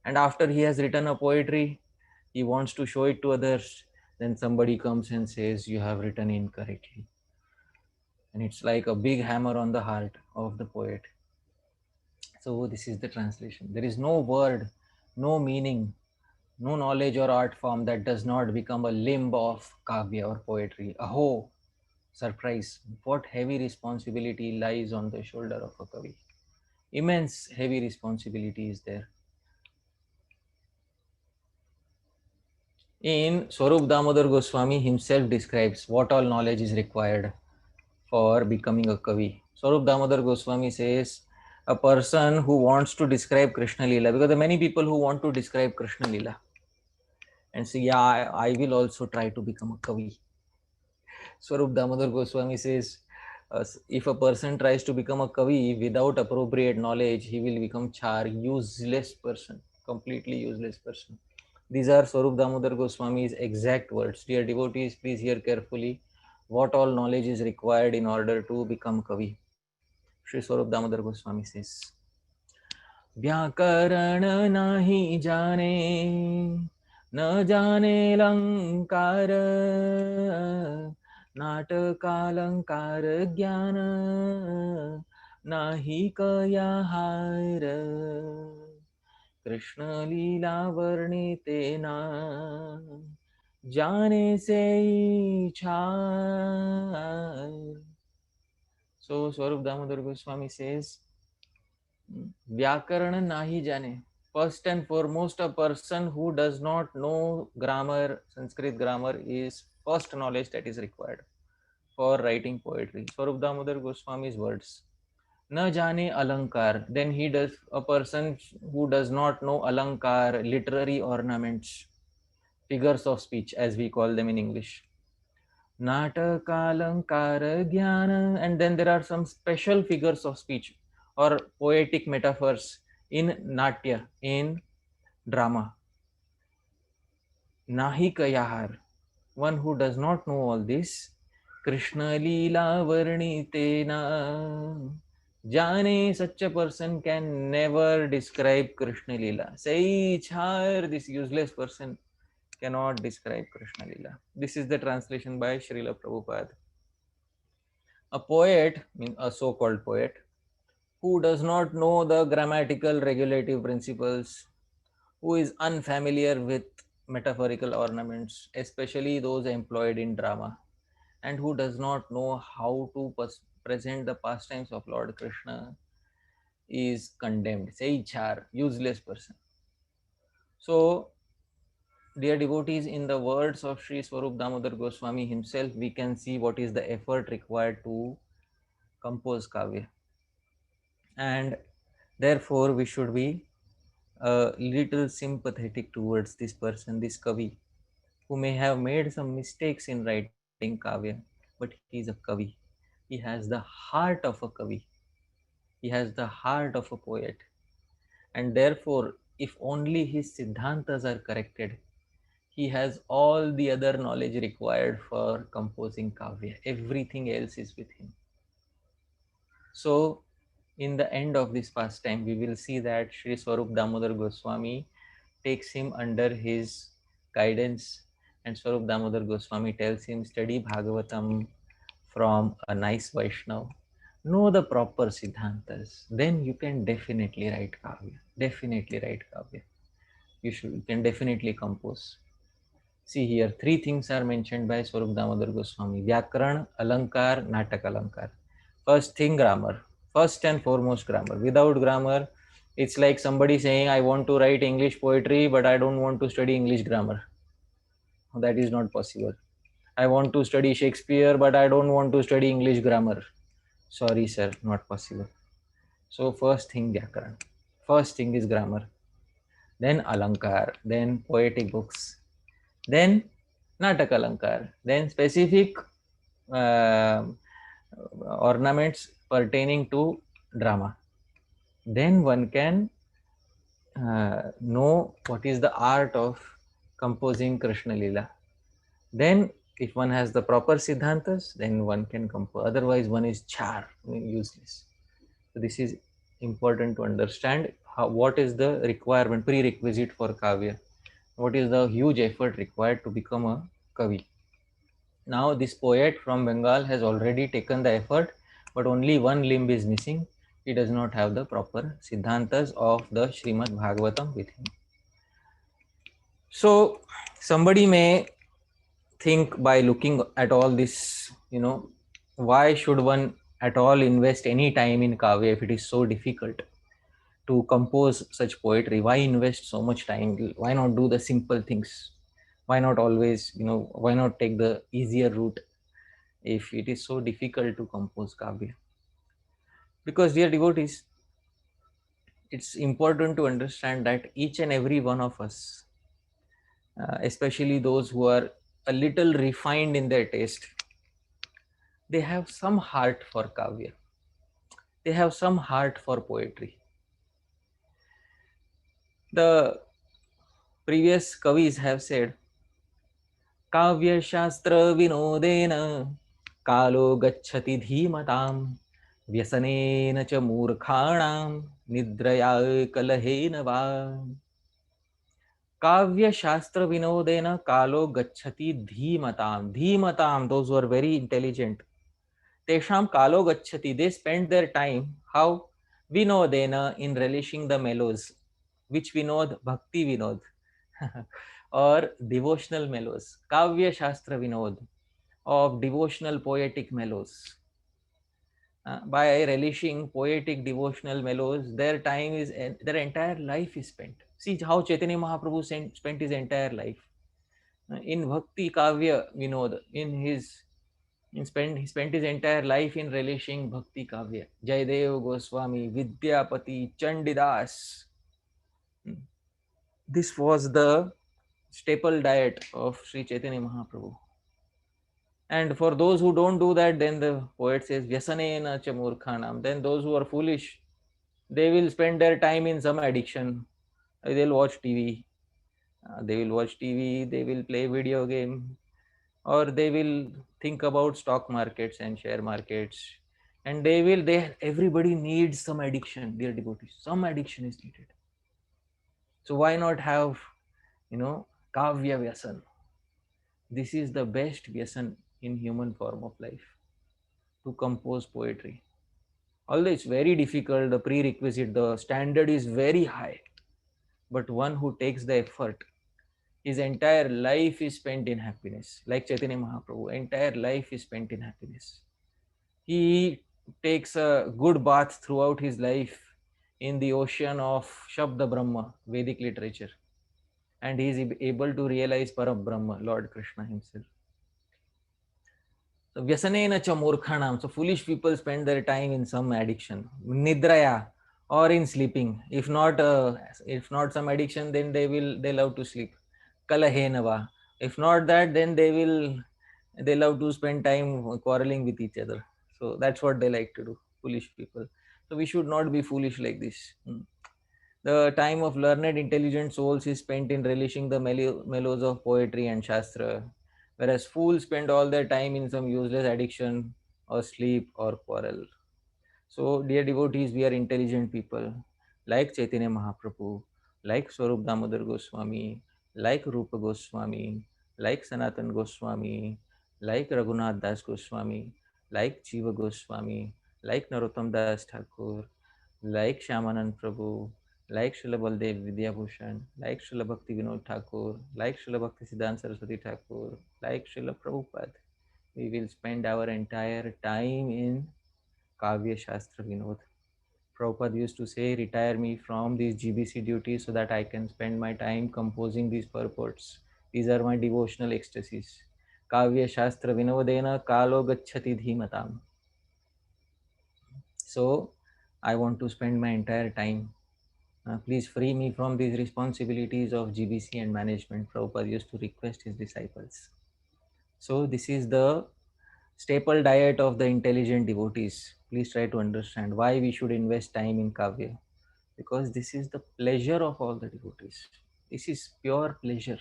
And after he has written a poetry, he wants to show it to others. Then somebody comes and says, "You have written incorrectly." And it's like a big hammer on the heart of the poet. So, this is the translation. There is no word, no meaning, no knowledge or art form that does not become a limb of kavya or poetry. Aho, surprise, what heavy responsibility lies on the shoulder of a Kavi. Immense heavy responsibility is there. In Swarup Damodar Goswami himself describes what all knowledge is required for becoming a Kavi. Swarup Damodar Goswami says, a person who wants to describe Krishna Lila, because there are many people who want to describe Krishna Lila and say, yeah, I will also try to become a Kavi. Swarup Damodar Goswami says, if a person tries to become a Kavi without appropriate knowledge, he will become char, useless person, completely useless person. These are Swarup Damodar Goswami's exact words. Dear devotees, please hear carefully what all knowledge is required in order to become Kavi. Shri Swarup Damodar Goswami says, व्याकरण नहीं जाने न जाने अलंकार नाटकालंकार ज्ञान नाही कया हार कृष्ण लीला वर्णितेना जाने से छार. So Swarup Damodar Goswami says, Vyakaran nahi jane. First and foremost, a person who does not know grammar, Sanskrit grammar, is first knowledge that is required for writing poetry. Swarup Damodar Goswami's words. Na jane alankar. Then he does, a person who does not know alankar, literary ornaments, figures of speech, as we call them in English. Natakalankara Jnana, and then there are some special figures of speech or poetic metaphors in Natya, in drama. Nahikayahar, one who does not know all this, Krishna Lila Varnitena. Jane, such a person can never describe Krishna Lila. Say, Char, this useless person cannot describe Krishna Lila. This is the translation by Srila Prabhupada. A poet, a so-called poet, who does not know the grammatical regulative principles, who is unfamiliar with metaphorical ornaments, especially those employed in drama, and who does not know how to present the pastimes of Lord Krishna, is condemned. Say char, useless person. So, dear devotees, in the words of Sri Swarup Damodar Goswami himself, we can see what is the effort required to compose kavya. And therefore we should be a little sympathetic towards this person, this Kavi, who may have made some mistakes in writing kavya, but he is a Kavi. He has the heart of a kavi. He has the heart of a poet. And therefore, if only his siddhantas are corrected, he has all the other knowledge required for composing kavya. Everything else is with him. So, in the end of this pastime, we will see that Sri Swarup Damodar Goswami takes him under his guidance, and Swarup Damodar Goswami tells him, study Bhagavatam from a nice Vaishnav, know the proper Siddhantas, then you can definitely write Kavya. Definitely write Kavya. You can definitely compose. See here, three things are mentioned by Swarup Damodar Goswami: Vyakaran, Alankar, Natak Alankar. First thing, grammar. First and foremost, grammar. Without grammar, it's like somebody saying, I want to write English poetry, but I don't want to study English grammar. That is not possible. I want to study Shakespeare, but I don't want to study English grammar. Sorry, sir, not possible. So, first thing, Vyakaran. First thing is grammar. Then Alankar. Then poetic books. Then Natak Alankar. Then specific uh, ornaments pertaining to drama. Then one can know what is the art of composing Krishna Lila. Then, if one has the proper Siddhantas, then one can compose. Otherwise, one is char, useless. So, this is important to understand what is the requirement, prerequisite for Kavya. What is the huge effort required to become a Kavi. Now, this poet from Bengal has already taken the effort, but only one limb is missing. He does not have the proper Siddhantas of the Srimad Bhagavatam with him. So, somebody may think, by looking at all this, why should one at all invest any time in Kavya if it is so difficult to compose such poetry? Why invest so much time? Why not do the simple things? Why not always, why not take the easier route if it is so difficult to compose Kavya? Because, dear devotees, it's important to understand that each and every one of us, especially those who are a little refined in their taste, they have some heart for Kavya. They have some heart for poetry. The previous Kavis have said, Kavya Shastra Vinodena Kalo Gachati Dhimatam Vyasanena cha Murkhanam Nidraya Kalahena Va. Kavya Shastra Vinodena Kalo Gachati Dhimatam. Dhimatam, those who are very intelligent. Tesham Kalo Gachati, they spend their time, how? Vinodena, in relishing the mellows. Which Vinod? Bhakti Vinod. Or devotional mellows. Kavya Shastra Vinod, of devotional poetic mellows. By relishing poetic devotional mellows, their time is, their entire life is spent. See how Chaitanya Mahaprabhu spent his entire life in Bhakti Kavya Vinod. He spent his entire life in relishing Bhakti Kavya. Jayadev Goswami, Vidyapati, Chandidas. This was the staple diet of Sri Chaitanya Mahaprabhu. And for those who don't do that, then the poet says, Vyasanena cha murkhanam. Then those who are foolish, they will spend their time in some addiction. They'll watch TV. They will play video game, or they will think about stock markets and share markets. And everybody needs some addiction, dear devotees. Some addiction is needed. So why not have, Kavya Vyasan? This is the best Vyasan in human form of life, to compose poetry. Although it's very difficult, the prerequisite, the standard is very high, but one who takes the effort, his entire life is spent in happiness. Like Chaitanya Mahaprabhu, entire life is spent in happiness. He takes a good bath throughout his life in the ocean of Shabda Brahma, Vedic literature, and he is able to realize Parabrahma, Lord Krishna himself. So Vyasanena cha murkhanam. So foolish people spend their time in some addiction, nidraya, or in sleeping. If not some addiction, then they love to sleep. Kalahenava. If not that, then they love to spend time quarreling with each other. So that's what they like to do, foolish people. So we should not be foolish like this. The time of learned, intelligent souls is spent in relishing the mellows of poetry and Shastra, whereas fools spend all their time in some useless addiction or sleep or quarrel. So, dear devotees, we are intelligent people like Chaitanya Mahaprabhu, like Swarup Damodar Goswami, like Rupa Goswami, like Sanatan Goswami, like Raghunath Das Goswami, like Jiva Goswami, like Narottam Das Thakur, like Shyamanand Prabhu, like Srila Baldev Vidyabhushan, like Srila Bhakti Vinod Thakur, like Srila Bhakti Siddhanta Saraswati Thakur, like Srila Prabhupada. We will spend our entire time in Kavya Shastra Vinod. Prabhupada used to say, retire me from these GBC duties so that I can spend my time composing these purports. These are my devotional ecstasies. Kavya Shastra Vinodena Kalo Gacchati Dhimatam. So, I want to spend my entire time. Please free me from these responsibilities of GBC and management. Prabhupada used to request his disciples. So, this is the staple diet of the intelligent devotees. Please try to understand why we should invest time in Kavya. Because this is the pleasure of all the devotees. This is pure pleasure.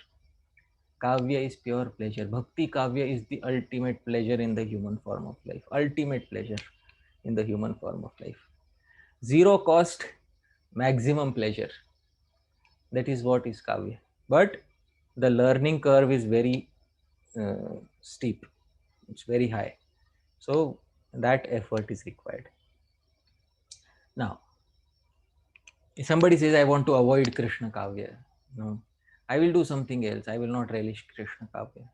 Kavya is pure pleasure. Bhakti Kavya is the ultimate pleasure in the human form of life. Ultimate pleasure in the human form of life. Zero cost, maximum pleasure. That is what is Kavya. But the learning curve is very steep, it's very high. So that effort is required. Now, if somebody says, I want to avoid Krishna Kavya, no, I will do something else. I will not relish Krishna Kavya.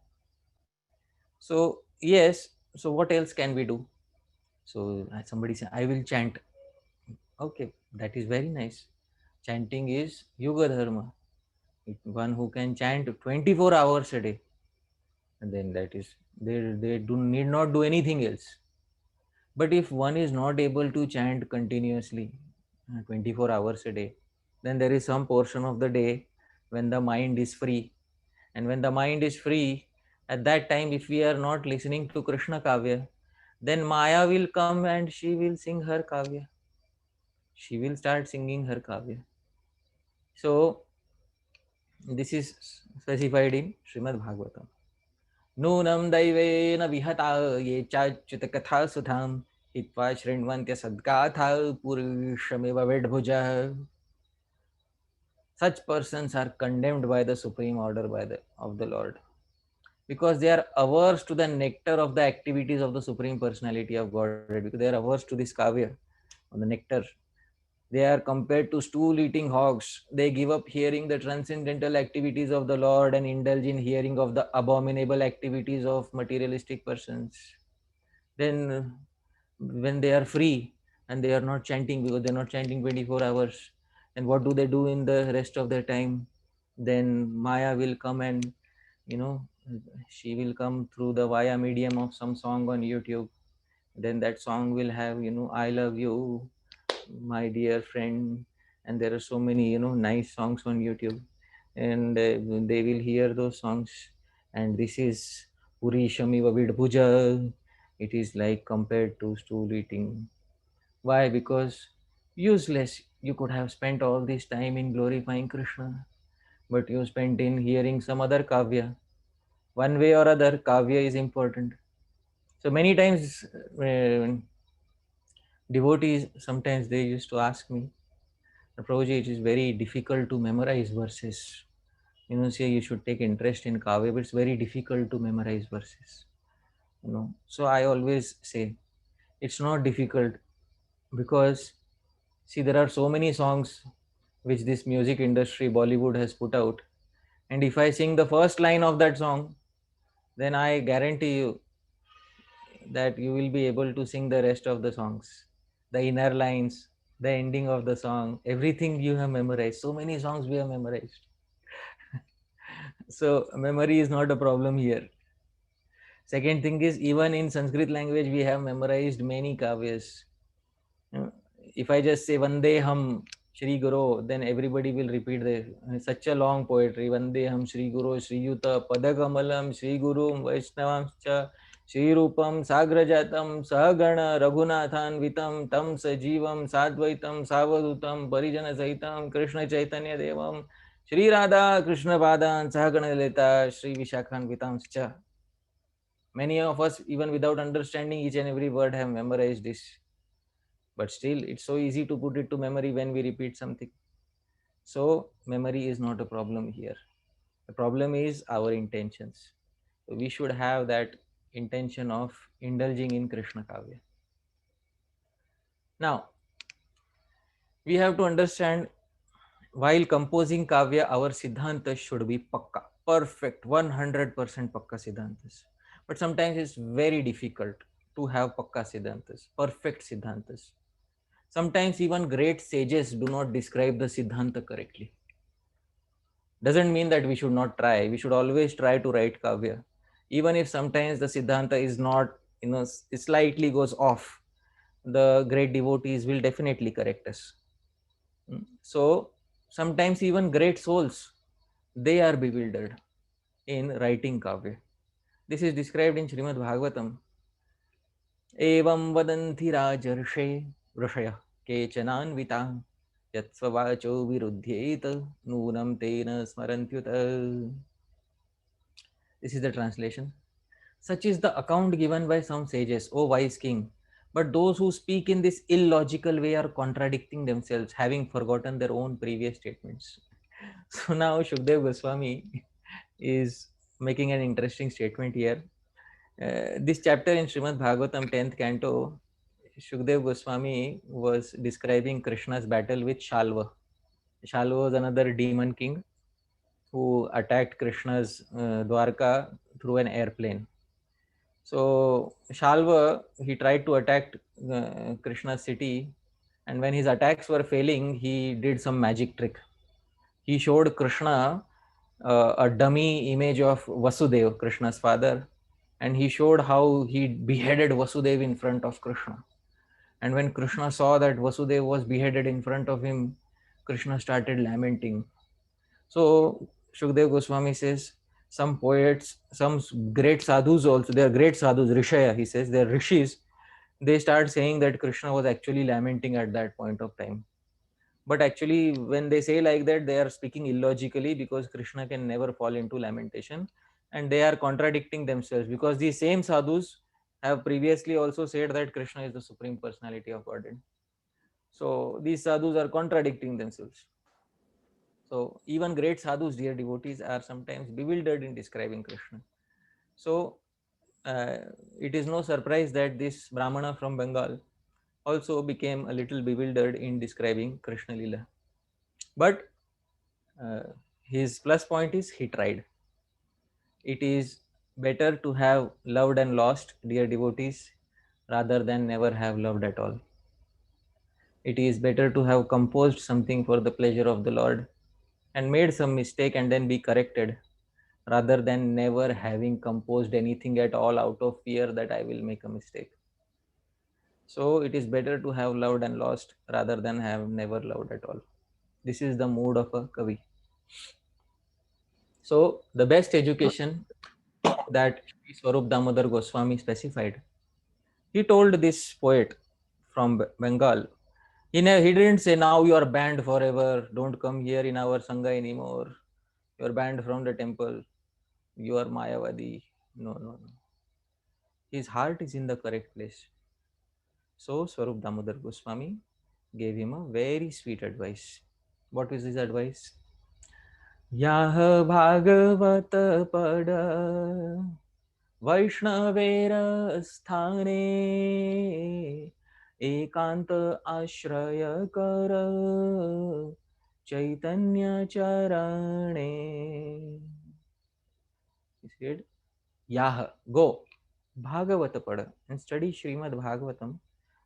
So, yes, so what else can we do? So, somebody say, I will chant. Okay, that is very nice. Chanting is Yuga Dharma. One who can chant 24 hours a day, and then that is, they do need not do anything else. But if one is not able to chant continuously 24 hours a day, then there is some portion of the day when the mind is free. And when the mind is free, at that time, if we are not listening to Krishna Kavya, then Maya will come and she will sing her Kavya. She will start singing her Kavya. So, this is specified in Srimad Bhagavatam. नूनं दैवेन विहता ये चाच्युतकथा सुधां हित्वा शृण्वन्त्य सद्गाथा पुरुषमेव वेड्भुजः. Such persons are condemned by the supreme order of the Lord, because they are averse to the nectar of the activities of the Supreme Personality of Godhead, because they are averse to this kavya, or the nectar. They are compared to stool eating hogs. They give up hearing the transcendental activities of the Lord and indulge in hearing of the abominable activities of materialistic persons. Then, when they are free and they are not chanting, because they are not chanting 24 hours, and what do they do in the rest of their time? Then Maya will come and, you know, she will come through the via medium of some song on YouTube. Then that song will have, I love you, my dear friend. And there are so many, nice songs on YouTube. And they will hear those songs. And this is Puri Shamiva Vidbhuja. It is like compared to stool eating. Why? Because useless. You could have spent all this time in glorifying Krishna, but you spent in hearing some other kavya. One way or other, kavya is important. So many times, devotees, sometimes they used to ask me, Prabhuji, it is very difficult to memorize verses. Say you should take interest in kavya, but it's very difficult to memorize verses. So I always say, it's not difficult, because see, there are so many songs which this music industry, Bollywood, has put out. And if I sing the first line of that song, then I guarantee you that you will be able to sing the rest of the songs. The inner lines, the ending of the song, everything you have memorized. So many songs we have memorized. So memory is not a problem here. Second thing is, even in Sanskrit language, we have memorized many kavyas. If I just say Vandeham Shri Guru, then everybody will repeat such a long poetry. Vandeham Shri Guru Shri Yuta Padakamalam Shri Guru Vaishnavamcha श्रीरूपं साग्रजातं सहगण रघुनाथान्वितं तं सजीवं साद्वैतं सावधूतं परिजनसहितं कृष्ण चैतन्य देवं Shri Radha Krishna पादान् सहगण Lalita Shri विशाखान्वितांश्च. Many of us, even without understanding each and every word, have memorized this. But still, it's so easy to put it to memory when we repeat something. So, memory is not a problem here. The problem is our intentions. So we should have that intention of indulging in Krishna Kavya. Now, we have to understand while composing Kavya, our Siddhantas should be pakka, perfect, 100% pakka Siddhantas. But sometimes it's very difficult to have pakka Siddhantas, perfect Siddhantas. Sometimes even great sages do not describe the Siddhanta correctly. Doesn't mean that we should not try. We should always try to write Kavya. Even if sometimes the Siddhanta is not, slightly goes off, the great devotees will definitely correct us. So sometimes even great souls, they are bewildered in writing Kavya. This is described in Srimad Bhagavatam. Evam vadanti rajarše ऋषयः केचनान्विता यत्स्ववाचो विरुध्येत नूनं तेन स्मरन्त्युत. This is the translation. Such is the account given by some sages, O wise king. But those who speak in this illogical way are contradicting themselves, having forgotten their own previous statements. So now Shukdev Goswami is making an interesting statement here. This chapter in Srimad Bhagavatam 10th canto, Shukdev Goswami was describing Krishna's battle with Shalva. Shalva was another demon king who attacked Krishna's Dwarka through an airplane. So Shalva, he tried to attack Krishna's city, and when his attacks were failing, he did some magic trick. He showed Krishna a dummy image of Vasudev, Krishna's father, and he showed how he beheaded Vasudev in front of Krishna. And when Krishna saw that Vasudev was beheaded in front of him, Krishna started lamenting. So Shukdev Goswami says some poets, some great sadhus also, they are great sadhus, Rishaya, he says, they are rishis, they start saying that Krishna was actually lamenting at that point of time. But actually, when they say like that, they are speaking illogically because Krishna can never fall into lamentation, and they are contradicting themselves because these same sadhus have previously also said that Krishna is the Supreme Personality of Godhead. So these sadhus are contradicting themselves. So even great sadhus, dear devotees, are sometimes bewildered in describing Krishna. So uh, it is no surprise that this Brahmana from Bengal also became a little bewildered in describing Krishna Lila. But uh, his plus point is he tried. It is better to have loved and lost, dear devotees, rather than never have loved at all. It is better to have composed something for the pleasure of the Lord and made some mistake and then be corrected, rather than never having composed anything at all out of fear that I will make a mistake. So it is better to have loved and lost rather than have never loved at all. This is the mood of a Kavi. So the best education that Shri Swarup Damodar Goswami specified, he told this poet from Bengal, he didn't say, now you are banned forever, don't come here in our Sangha anymore, you are banned from the temple, you are Mayavadi. No, no, no. His heart is in the correct place. So Swarup Damodar Goswami gave him a very sweet advice. What is his advice? Yah Bhagavat Pada वैष्णवेर स्थाने एकांत आश्रय कर चैतन्य चरणे. He said, Yah, go, Bhagavata pada and study Srimad Bhagavatam,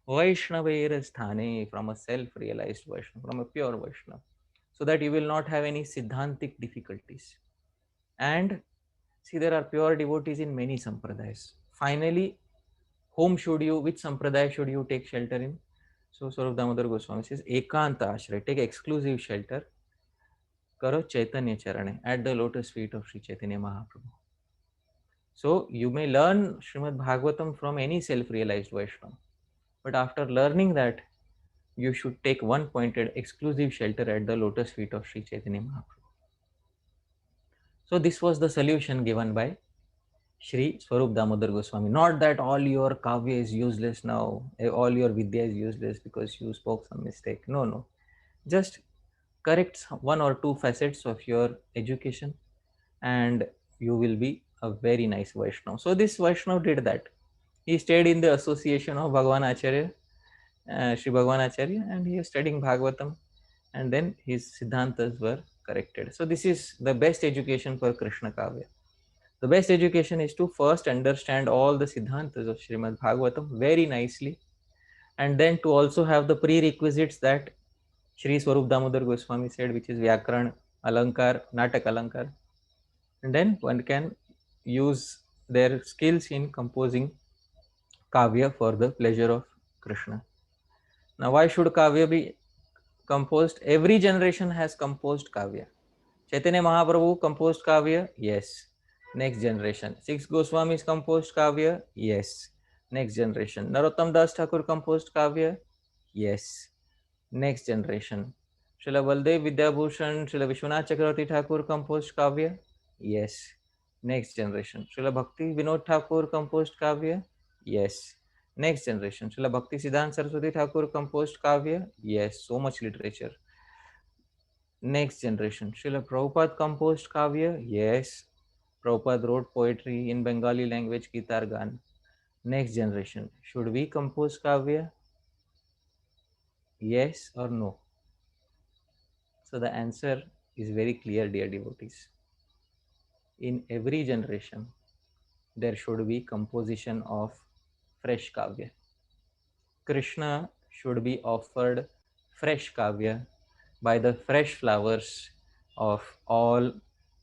Vaishnaver sthane, from a self-realized Vaishnava, from a pure Vaishnava, so that you will not have any Siddhantic difficulties. And see, there are pure devotees in many sampradayas. Finally, which sampradaya should you take shelter in? So Swarup Damodar Goswami says, Ekanta Ashray, take exclusive shelter, Karo Chaitanya Charane, at the lotus feet of Sri Chaitanya Mahaprabhu. So you may learn Srimad Bhagavatam from any self-realized Vaishnava, but after learning that, you should take one pointed exclusive shelter at the lotus feet of Sri Chaitanya Mahaprabhu. So this was the solution given by Shri Swarup Damodar Goswami. Not that all your kavya is useless now, all your vidya is useless because you spoke some mistake. No, no. Just correct one or two facets of your education and you will be a very nice Vaishnava. So this Vaishnava did that. He stayed in the association of Bhagavan Acharya, Sri Bhagavan Acharya, and he was studying Bhagavatam, and then his Siddhantas were corrected. So this is the best education for Krishna Kavya. The best education is to first understand all the Siddhantas of Srimad Bhagavatam very nicely, and then to also have the prerequisites that Sri Swarup Damodar Goswami said, which is Vyakaran, Alankar, Natak Alankar. And then one can use their skills in composing Kavya for the pleasure of Krishna. Now, why should Kavya be composed? Every generation has composed Kavya. Chaitanya Mahaprabhu composed Kavya? Yes. Next generation. Six Goswamis composed Kavya? Yes. Next generation. Narottam Das Thakur composed Kavya? Yes. Next generation. Srila Baldev Vidyabhushan, Srila Vishwanath Chakravarti Thakur composed Kavya? Yes. Next generation. Srila Bhakti Vinod Thakur composed Kavya? Yes. Next generation. Srila Bhakti Siddhanta Saraswati Thakur composed Kavya? Yes. So much literature. Next generation. Srila Prabhupada composed Kavya? Yes. Prabhupada wrote poetry in Bengali language, Kitar Gan. Next generation. Should we compose Kavya? Yes or no? So the answer is very clear, dear devotees. In every generation, there should be composition of fresh Kavya. Krishna should be offered fresh Kavya by the fresh flowers of all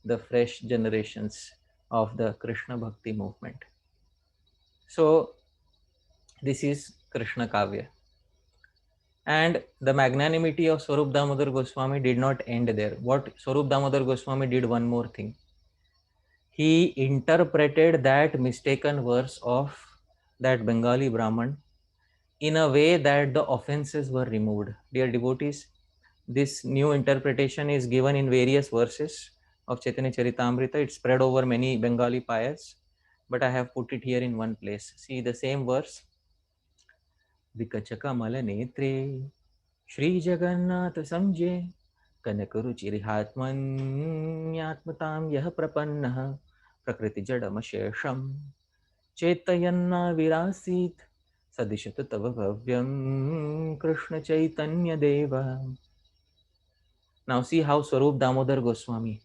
the fresh generations of the Krishna Bhakti movement. So this is Krishna Kavya. And the magnanimity of Swarup Damodar Goswami did not end there. What Swarup Damodar Goswami did one more thing. He interpreted that mistaken verse of that Bengali Brahman in a way that the offenses were removed. Dear devotees, this new interpretation is given in various verses of Chaitanya Charitamrita. It's spread over many Bengali payas, but I have put it here in one place. See the same verse. Vikachakamal netre Shri Jagannath samje कनकरुचिरिहात्मन्यात्मतां यः प्रपन्नः प्रकृतिजडमशेषं चेतयन्ना विरासीत् सदिशतु तव भव्यं कृष्ण चैतन्य देव. Now see how Swarup Damodar Goswami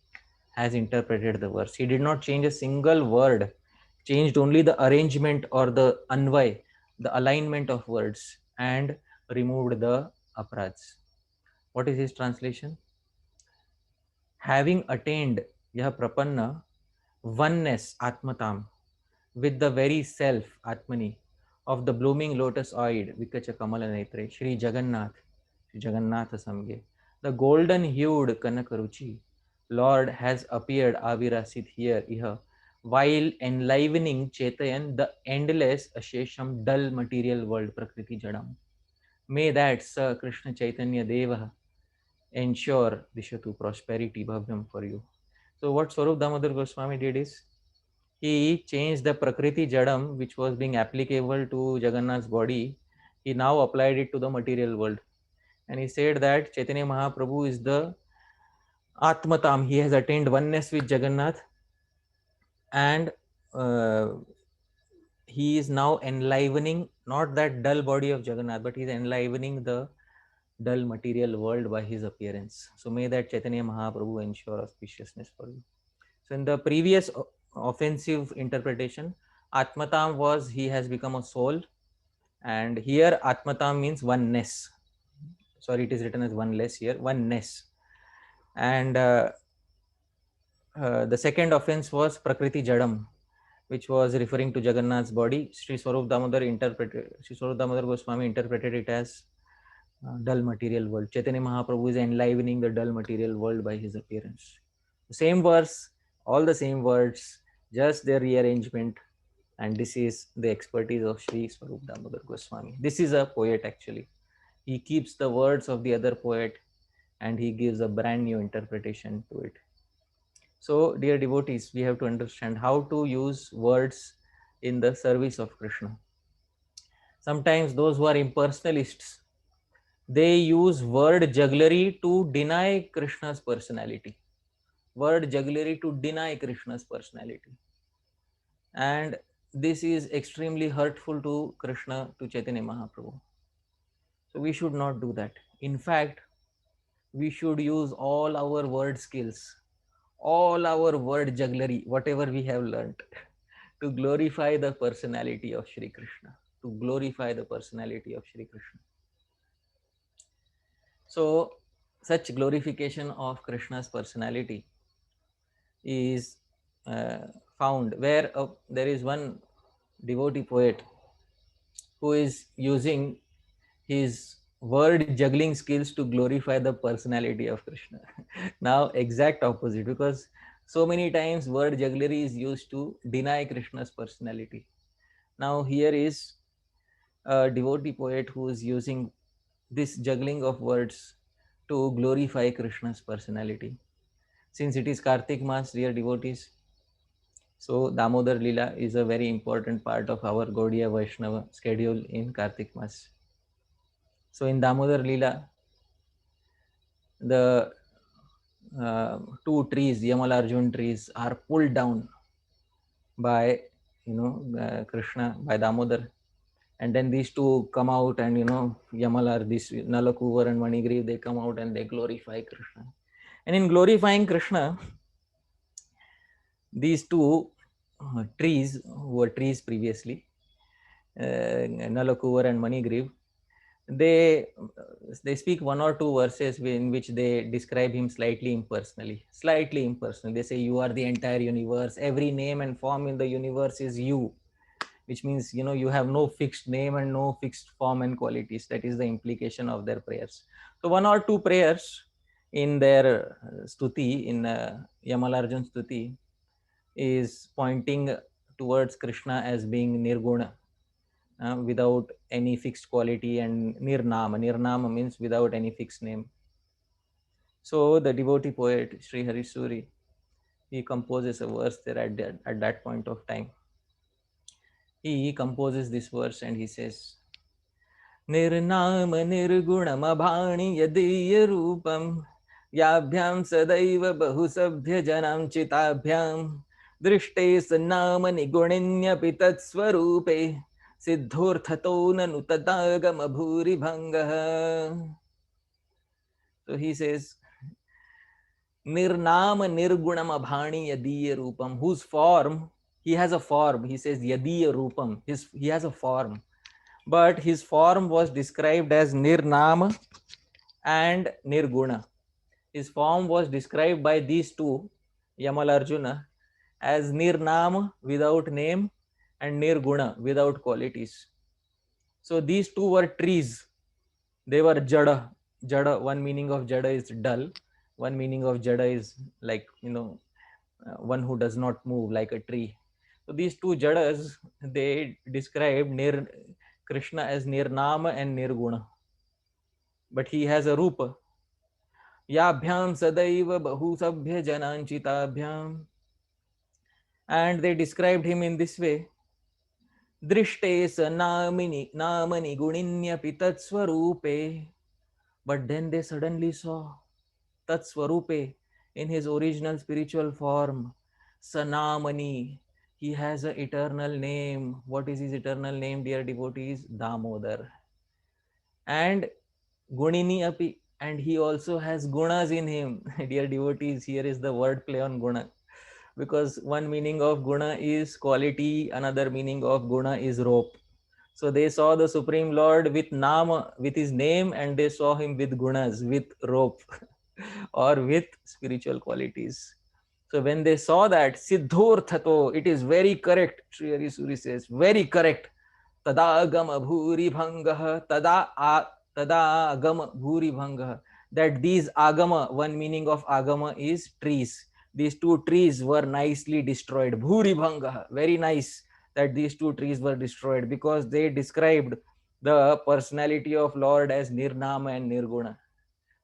has interpreted the verse. He did not change a single word, changed only the arrangement or the anvay, the alignment of words, and removed the apradhs. What is his translation? Having attained yah prapanna, oneness, atmatam, with the very self, atmani, of the blooming lotus-eyed, vikacha kamala netre, Shri Jagannath, Shri Jagannatha Samge, the golden-hued Kanakaruchi, Lord has appeared avirasit here, iha, while enlivening Chetayan, the endless, ashesham, dull material world, prakriti jadam. May that Sir Krishna Chaitanya Deva ensure Dishatu prosperity bhavyam for you. So what Swarup Damodar Goswami did is, he changed the Prakriti Jadam, which was being applicable to Jagannath's body. He now applied it to the material world. And he said that Chaitanya Mahaprabhu is the Atmatam. He has attained oneness with Jagannath. And he is now enlivening, not that dull body of Jagannath, but he is enlivening the dull material world by his appearance. So may that Chaitanya Mahaprabhu ensure auspiciousness for you. So in the previous offensive interpretation, Atmatam was he has become a soul, and here Atmatam means oneness. Sorry, it is written as one less here, oneness. And the second offense was Prakriti Jadam, which was referring to Jagannath's body. Sri Swarup Damodar Goswami interpreted it as dull material world. Chaitanya Mahaprabhu is enlivening the dull material world by his appearance. The same verse, all the same words, just their rearrangement. And this is the expertise of Sri Swarup Damodar Goswami. This is a poet actually. He keeps the words of the other poet and he gives a brand new interpretation to it. So, dear devotees, we have to understand how to use words in the service of Krishna. Sometimes those who are impersonalists, they use word jugglery to deny Krishna's personality. Word jugglery to deny Krishna's personality. And this is extremely hurtful to Krishna, to Chaitanya Mahaprabhu. So we should not do that. In fact, we should use all our word skills, all our word jugglery, whatever we have learnt, to glorify the personality of Shri Krishna, to glorify the personality of Shri Krishna. So, such glorification of Krishna's personality is uh, found where there is one devotee poet who is using his word juggling skills to glorify the personality of Krishna. Now, exact opposite, because so many times word jugglery is used to deny Krishna's personality. Now, here is a devotee poet who is using this juggling of words to glorify Krishna's personality. Since it is Kartik Mas, dear devotees, so Damodar Lila is a very important part of our Gaudiya Vaishnava schedule in Kartik Mas. So in Damodar Lila, the two trees, Yamalarjun trees, are pulled down by Krishna, by Damodar, and then these two come out, and Yamalar, this Nalakuvar and Manigriv, they come out and they glorify Krishna. And in glorifying Krishna, these two trees, who were trees previously, Nalakuvar and Manigriv, they speak one or two verses in which they describe him slightly impersonally. They say, you are the entire universe, every name and form in the universe is you, which means you have no fixed name and no fixed form and qualities. That is the implication of their prayers. So one or two prayers in their stuti, in Yamalarjun stuti, is pointing towards Krishna as being nirguna, without any fixed quality, and nirnama means without any fixed name. So the devotee poet Sri Harisuri, he composes a verse there at that point of time. He composes this verse and he says, निर्नाम निर्गुणमभाणि यदीय रूपं याभ्यां सदैव बहुसभ्यजनां चिताभ्यां दृष्टे सन्नाम निगुणिन्यपि तत्स्वरूपे सिद्धोर्थतो ननु तदागम भूरिभङ्गः. So he says, Nirnam nirgunam abhani yadiya rupam, whose form, he has a form. He says yadiya rupam, he has a form. But his form was described as nirnam and nirguna. His form was described by these two, Yamalarjuna, as nirnam, without name, and nirguna, without qualities. So these two were trees. They were jada. Jada, one meaning of jada is dull. One meaning of jada is like, one who does not move, like a tree. So these two jadas, they describe Krishna as nirnama and nirguna. But he has a rupa. Yabhyam sadaiva bahu sabhya jananchitabhyam. And they described him in this way. Drishte sa namani guninyapi tatswarupe. But then they suddenly saw tatswarupe in his original spiritual form. Sanamani. He has an eternal name. What is his eternal name, dear devotees? Damodar. And Gunini api, and he also has gunas in him. Dear devotees, here is the word play on guna, because one meaning of guna is quality, another meaning of guna is rope. So they saw the Supreme Lord with nama, with his name, and they saw him with gunas, with rope, or with spiritual qualities. So when they saw that, Siddhorthato, it is very correct, Sri Harisuri says, very correct. Tada agama bhuri bhangah, tada agama bhuri bhangah. That these agama, one meaning of agama is trees. these two trees were nicely destroyed. Bhuri Bhanga, very nice that these two trees were destroyed because they described the personality of Lord as Nirnama and Nirguna.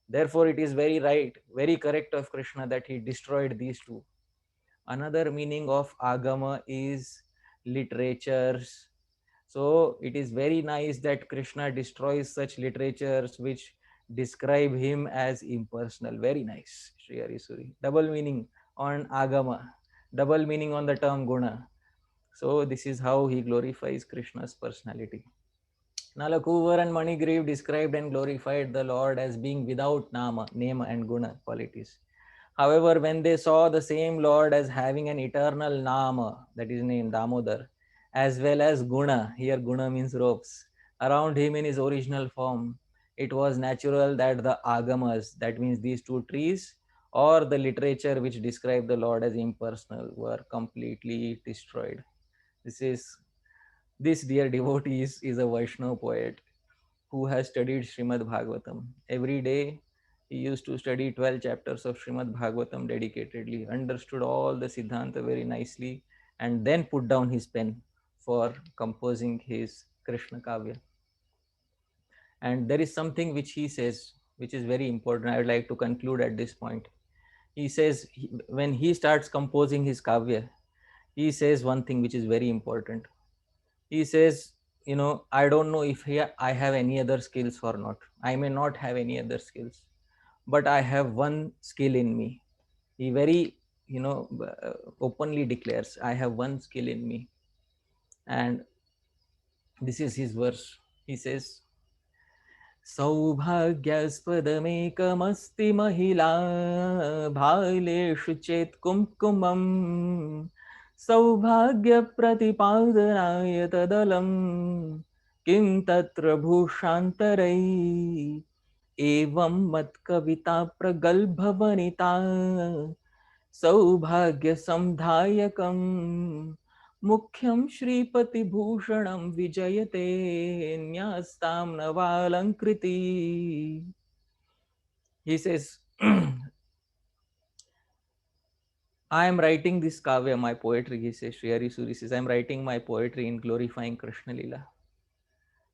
Therefore, it is very right, very correct of Krishna that he destroyed these two. Another meaning of Agama is literatures. So it is very nice that Krishna destroys such literatures which describe him as impersonal. Very nice, Sri Harisuri. Double meaning on Agama, double meaning on the term Guna. So this is how he glorifies Krishna's personality. Nalakuvar and Manigriv described and glorified the Lord as being without Nama, name and Guna qualities. However, when they saw the same Lord as having an eternal Nama, that is named Damodar, as well as Guna, here Guna means ropes, around him in his original form, it was natural that the Agamas, that means these two trees, or the literature which describe the Lord as impersonal, were completely destroyed. This dear devotee is a Vaishnava poet who has studied Srimad Bhagavatam. Every day he used to study 12 chapters of Srimad Bhagavatam dedicatedly, understood all the Siddhanta very nicely, and then put down his pen for composing his Krishna Kavya. And there is something which he says, which is very important. I would like to conclude at this point. He says, when he starts composing his Kavya, he says one thing which is very important. He says, I don't know if I have any other skills or not. I may not have any other skills, but I have one skill in me. He very openly declares, I have one skill in me. And this is his verse. He says, सौभाग्यास्पदमेकमस्ति महिला भालेषु चेत् कुङ्कुमम् सौभाग्यप्रतिपादनाय तदलं किं तत्र भूषान्तरै एवं मत्कविता प्रगल्भवनिता सौभाग्यसंधायकम् मुख्यं श्रीपतिभूषणं विजयते न्यास्तां नवालंकृति. He says, I am writing this kavya, my poetry, he says, Sri Hari Suri says, I am writing my poetry in glorifying Krishna Lila.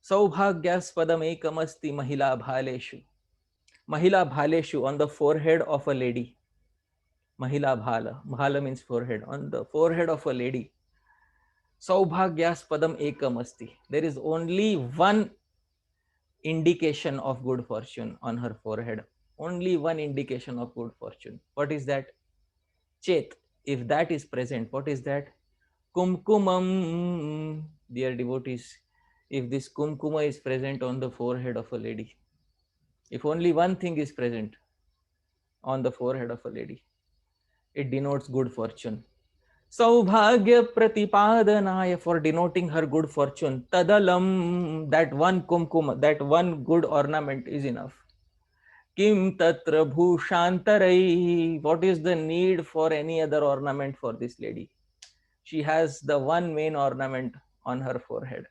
Saubhagyaspadam ekamasti mahila bhaleshu. Mahila bhaleshu, on the forehead of a lady. Mahila bhala. Bhala means forehead. On the forehead of a lady. Saubhagyaspadam ekamasti. There is only one indication of good fortune on her forehead. Only one indication of good fortune. What is that? Chet. If that is present, what is that? Kumkumam. Dear devotees, if this kumkuma is present on the forehead of a lady, if only one thing is present on the forehead of a lady, it denotes good fortune. Saubhagya pratipadanaya, for denoting her good fortune. Tadalam, that one kumkuma, that one good ornament is enough. Kim tatra bhushantarai, what is the need for any other ornament for this lady? She has the one main ornament on her forehead.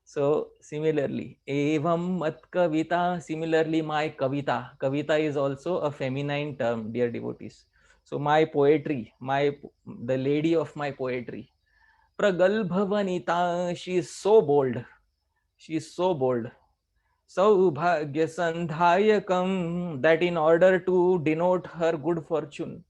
So similarly, evam mat kavita, similarly my kavita. Kavita is also a feminine term, dear devotees. So my poetry, the lady of my poetry, pragalbhavanita, she is so bold. She is so bold. Saubhagya sandhayakam, that in order to denote her good fortune,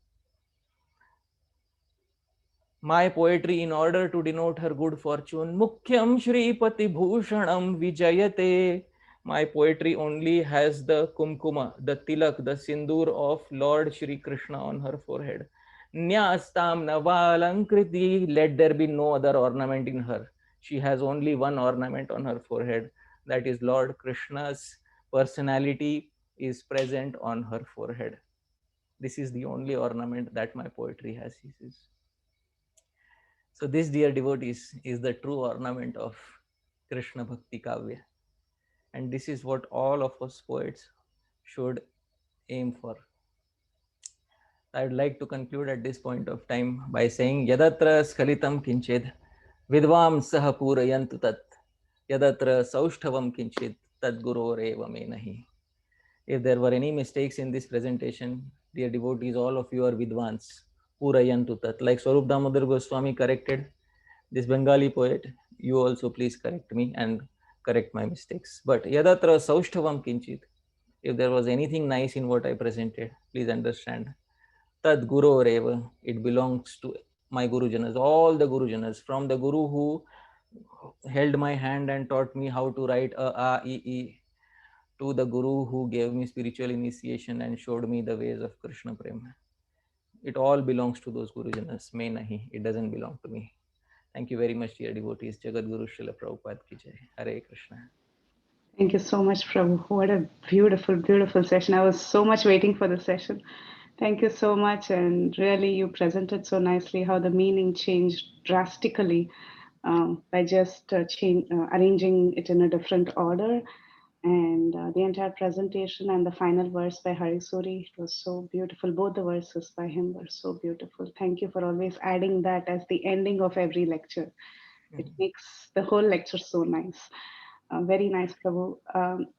my poetry, in order to denote her good fortune, Mukhyam Shripati Bhushanam Vijayate, my poetry only has the kumkuma, the tilak, the sindoor of Lord Shri Krishna on her forehead. Nyastam Navalankriti, let there be no other ornament in her. She has only one ornament on her forehead, that is Lord Krishna's personality is present on her forehead. This is the only ornament that my poetry has, he says. So this, dear devotees, is the true ornament of Krishna Bhakti Kavya. And this is what all of us poets should aim for. I would like to conclude at this point of time by saying, Yadatra Skalitam Kinchid, Vidvam Saha Purayantu Tat, Yadatra Saushthavam Kinchid, Tad Guroreva Me Nahi. If there were any mistakes in this presentation, Dear devotees, all of you are Vidvans. Purayantu tat. Like Swarup Damodar Goswami corrected this Bengali poet, you also please correct me and correct my mistakes. But Yadatra Saushthavam Kinchit. If there was anything nice in what I presented, please understand. Tad Guru Reva. It belongs to my Gurujanas, all the Gurujanas, from the Guru who held my hand and taught me how to write a to the Guru who gave me spiritual initiation and showed me the ways of Krishna Prema. It all belongs to those Gurujanas. May nahi. It doesn't belong to me. Thank you very much, dear devotees. Jagat Guru Srila Prabhupada ki jai. Hare Krishna. Thank you so much, Prabhu. What a beautiful, beautiful session. I was so much waiting for the session. Thank you so much. And really, you presented so nicely how the meaning changed drastically by just arranging it in a different order. And the entire presentation and the final verse by Hari Suri, it was so beautiful. Both the verses by him were so beautiful. Thank you for always adding that as the ending of every lecture. It makes the whole lecture so nice. Very nice, Prabhu.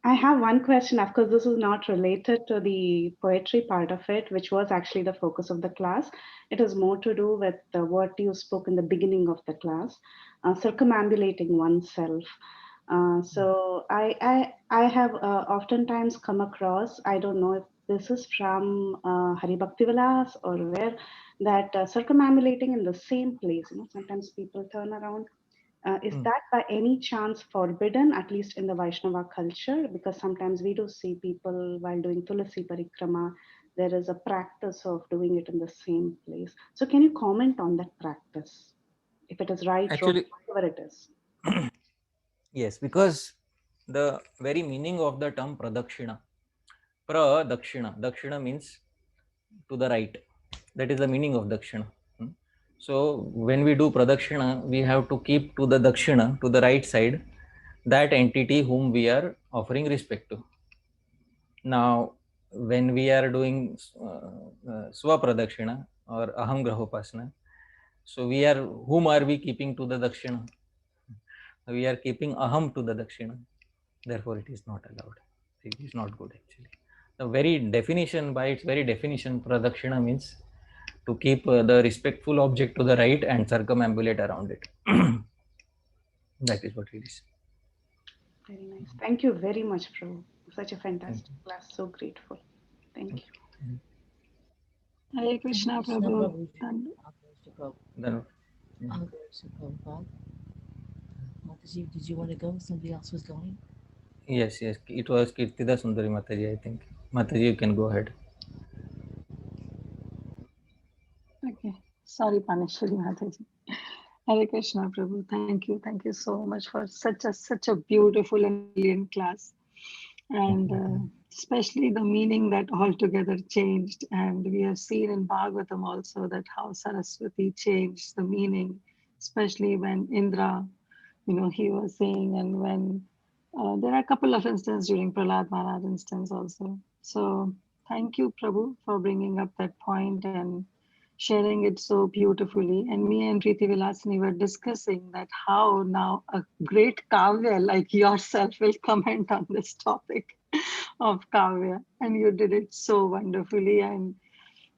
I have one question. Of course, this is not related to the poetry part of it, which was actually the focus of the class. It has more to do with what you spoke in the beginning of the class, circumambulating oneself. I have oftentimes come across, I don't know if this is from Hari Bhakti Vilas or where, that circumambulating in the same place. Sometimes people turn around, is that by any chance forbidden, at least in the Vaishnava culture? Because sometimes we do see people while doing Tulasi Parikrama, there is a practice of doing it in the same place. So, can you comment on that practice? If it is right, wrong, Actually, whatever it is. yes, because the very meaning of the term Pradakshina, Dakshina means to the right. That is the meaning of Dakshina. So when we do Pradakshina, we have to keep to the Dakshina, to the right side, that entity whom we are offering respect to. Now, when we are doing Swapradakshina or Aham Grahopasana, so whom are we keeping to the Dakshina? We are keeping Aham to the Dakshina. Therefore, it is not allowed. It is not good actually. The very definition, by its very definition, Pradakshina means to keep the respectful object to the right and circumambulate around it. That is what it is. Very nice. Thank you very much, Prabhu. Such a Thank fantastic you. class. So grateful. Thank Thank you. you. Hare Hare Krishna Krishna Prabhu. Prabhuji. I'll go to Prabhu. Then, I'll go to Prabhupada. Mataji, did you want to go? Somebody else was going? yes, it was Kirtida Sundari Mataji, I think. Mataji, you can go ahead. Okay. Sorry, Paneshwari Mataji. Hare Krishna Prabhu. Thank you so much for such a beautiful and brilliant class. And especially the meaning that altogether changed. And we have seen in Bhagavatam also that how Saraswati changed the meaning, especially when Indra, he was saying, and when there are a couple of instances during Prahlad Maharaj instance also. So thank you, Prabhu, for bringing up that point and sharing it so beautifully. And me and Preeti Vilasini were discussing that how now a great Kavya like yourself will comment on this topic of Kavya. And you did it so wonderfully. And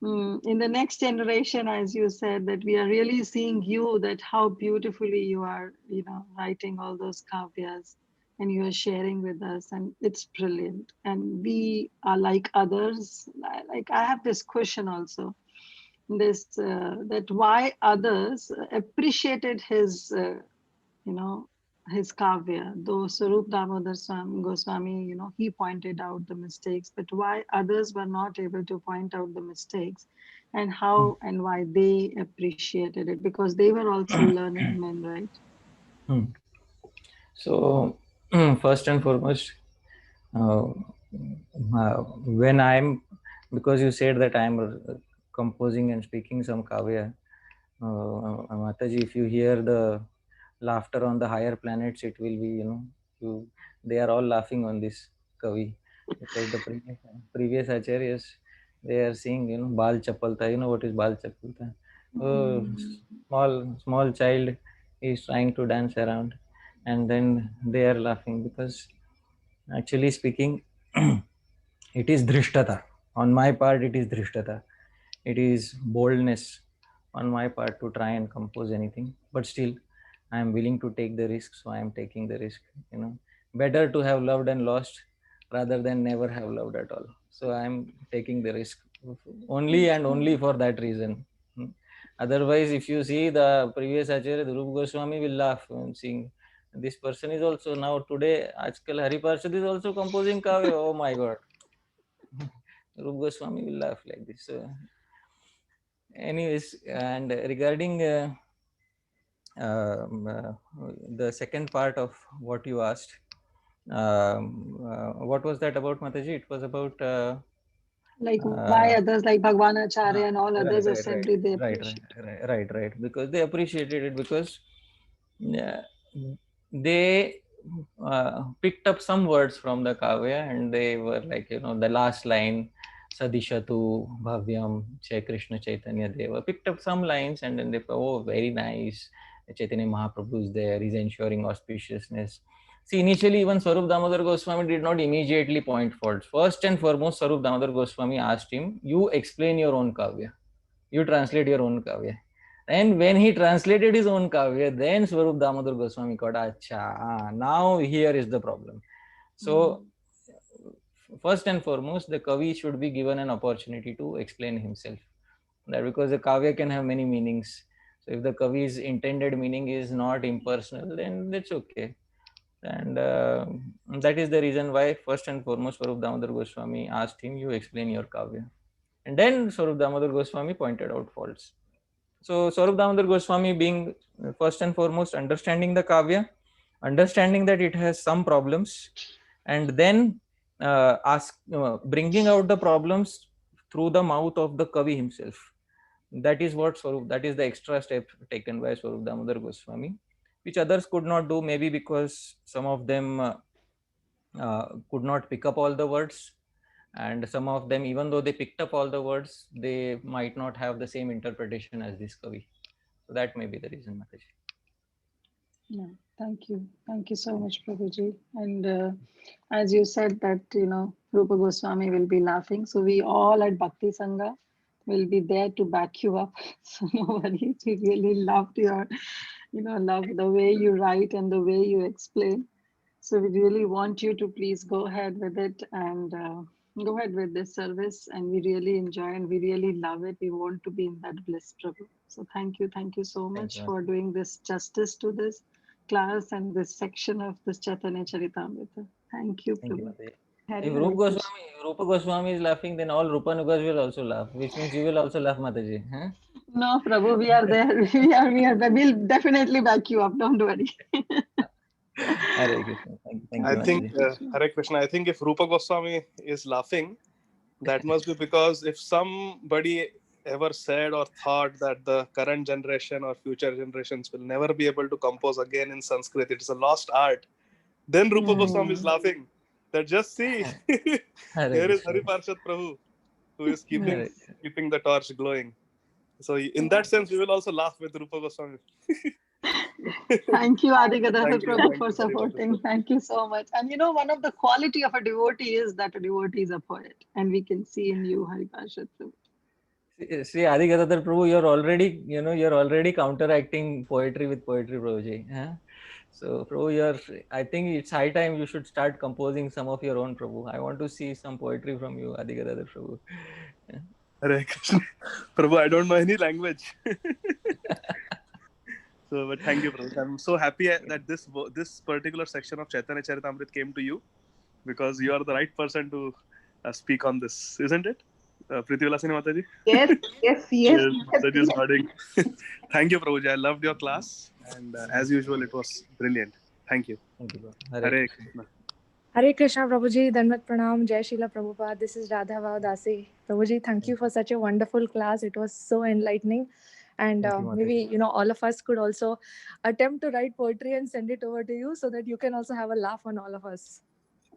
in the next generation, as you said, that we are really seeing you, that how beautifully you are, writing all those Kavyas and you are sharing with us. And it's brilliant. And we are like others. Like I have this question also, this that why others appreciated his you know his kavya, though Sarup Damodar Goswami, he pointed out the mistakes, but why others were not able to point out the mistakes, and how and why they appreciated it, because they were also learned men, right? Hmm. So, first and foremost, uh, when I'm, because you said that I'm composing and speaking some kavya, Mataji, if you hear the laughter on the higher planets, it will be, they are all laughing on this kavi, because the previous acharyas, they are saying, Bal Chapalta. You know what is Bal Chapalta? Oh, small child is trying to dance around, and then they are laughing because, actually speaking, it is drishtata. On my part, it is drishtata. It is boldness on my part to try and compose anything. But still, I am willing to take the risk, so I am taking the risk. Better to have loved and lost rather than never have loved at all. So I am taking the risk only and only for that reason. Otherwise, if you see the previous Acharya, Dhruv Goswami will laugh when seeing this person is also now today. Ajkal Hari Parshad is also composing kavya. Oh my God. Dhruv Goswami will laugh like this. So, anyways, and regarding the second part of what you asked, what was that about, Mataji? It was about Like why others like Bhagwan ah, Acharya and all right, others right, right, assembly they right, right, appreciate. right. Because they appreciated it because uh, they picked up some words from the kavya and they were like, the last line, Sadishatu Bhavyam Jai Krishna Chaitanya Deva, picked up some lines and then they thought, oh, very nice. Chaitanya Mahaprabhu is there, he's ensuring auspiciousness. See, initially, even Swarup Damodar Goswami did not immediately point faults. First and foremost, Swarup Damodar Goswami asked him, you explain your own kavya. You translate your own kavya. And when he translated his own kavya, then Swarup Damodar Goswami got, acha, now here is the problem. So, first and foremost, the kavi should be given an opportunity to explain himself. That because the kavya can have many meanings. So, if the kavi's intended meaning is not impersonal, then that's okay. And that is the reason why, first and foremost, Swarup Damodar Goswami asked him, you explain your kavya. And then Swarup Damodar Goswami pointed out faults. So Swarup Damodar Goswami being first and foremost understanding the kavya, understanding that it has some problems, and then bringing out the problems through the mouth of the kavi himself. That is what Swarup, that is the extra step taken by Swarup Damodar Goswami, which others could not do, maybe because some of them could not pick up all the words, and some of them, even though they picked up all the words, they might not have the same interpretation as this kavi. So that may be the reason, Mataji. Yeah, thank you so much, Prabhuji. And as you said that Rupa Goswami will be laughing, so we all at Bhakti Sangha will be there to back you up. So no worries, we really loved your, love the way you write and the way you explain. So we really want you to please go ahead with it and go ahead with this service. And we really enjoy and we really love it. We want to be in that bliss, Prabhu. So thank you so Thank you, much for Mataji. doing this justice to this class and this section of this Chaitanya Charitamrita. Thank you, Thank you, Prabhu. Mataji. Hare If Krishna. Rupa Goswami is laughing, then all Rupanugas will also laugh, which means you will also laugh, Mataji. Huh? No, Prabhu, we are there. We are there. We'll definitely back you up. Don't worry. Hare Krishna. Thank I you, think, Mataji. Hare Krishna, I think if Rupa Goswami is laughing, that must be because if somebody ever said or thought that the current generation or future generations will never be able to compose again in Sanskrit, it's a lost art, then Rupa Goswami is laughing. That just see, Hare here is Krishna. Hari Parshad Prabhu, who is Hare, keeping the torch glowing. So in that sense, we will also laugh with Rupa Goswami. Thank you, Adigadadha Thank you Prabhu, for very much. supporting. Thank you so much. And one of the quality of a devotee is that a devotee is a poet. And we can see in you, Haripashad Prabhu. See, Adi Gadadhar Prabhu, you're already counteracting poetry with poetry, Prabhuji. Huh? So, Prabhu, I think it's high time you should start composing some of your own, Prabhu. I want to see some poetry from you, Adi Gadadhar Prabhu. Yeah. Hare Krishna. Prabhu, I don't know any language. So, but thank you, Prabhu. I'm so happy that this particular section of Chaitanya Charitamrita came to you because you are the right person to speak on this, isn't it? Priti Vilasini Mataji? Yes, yes, yes, Yes, yes, Mataji is yes. nodding. Thank you, Prabhuji. I loved your class. And as usual, it was brilliant. Thank you. Thank you, Prabhu. Hare Hare Krishna. Krishna. Hare Krishna, Prabhuji, Danvat Pranam, Jai Srila Prabhupada. This is Radha Dasi. Prabhuji, thank you for such a wonderful class. It was so enlightening. And Thank you, maybe, Mataji. all of us could also attempt to write poetry and send it over to you so that you can also have a laugh on all of us.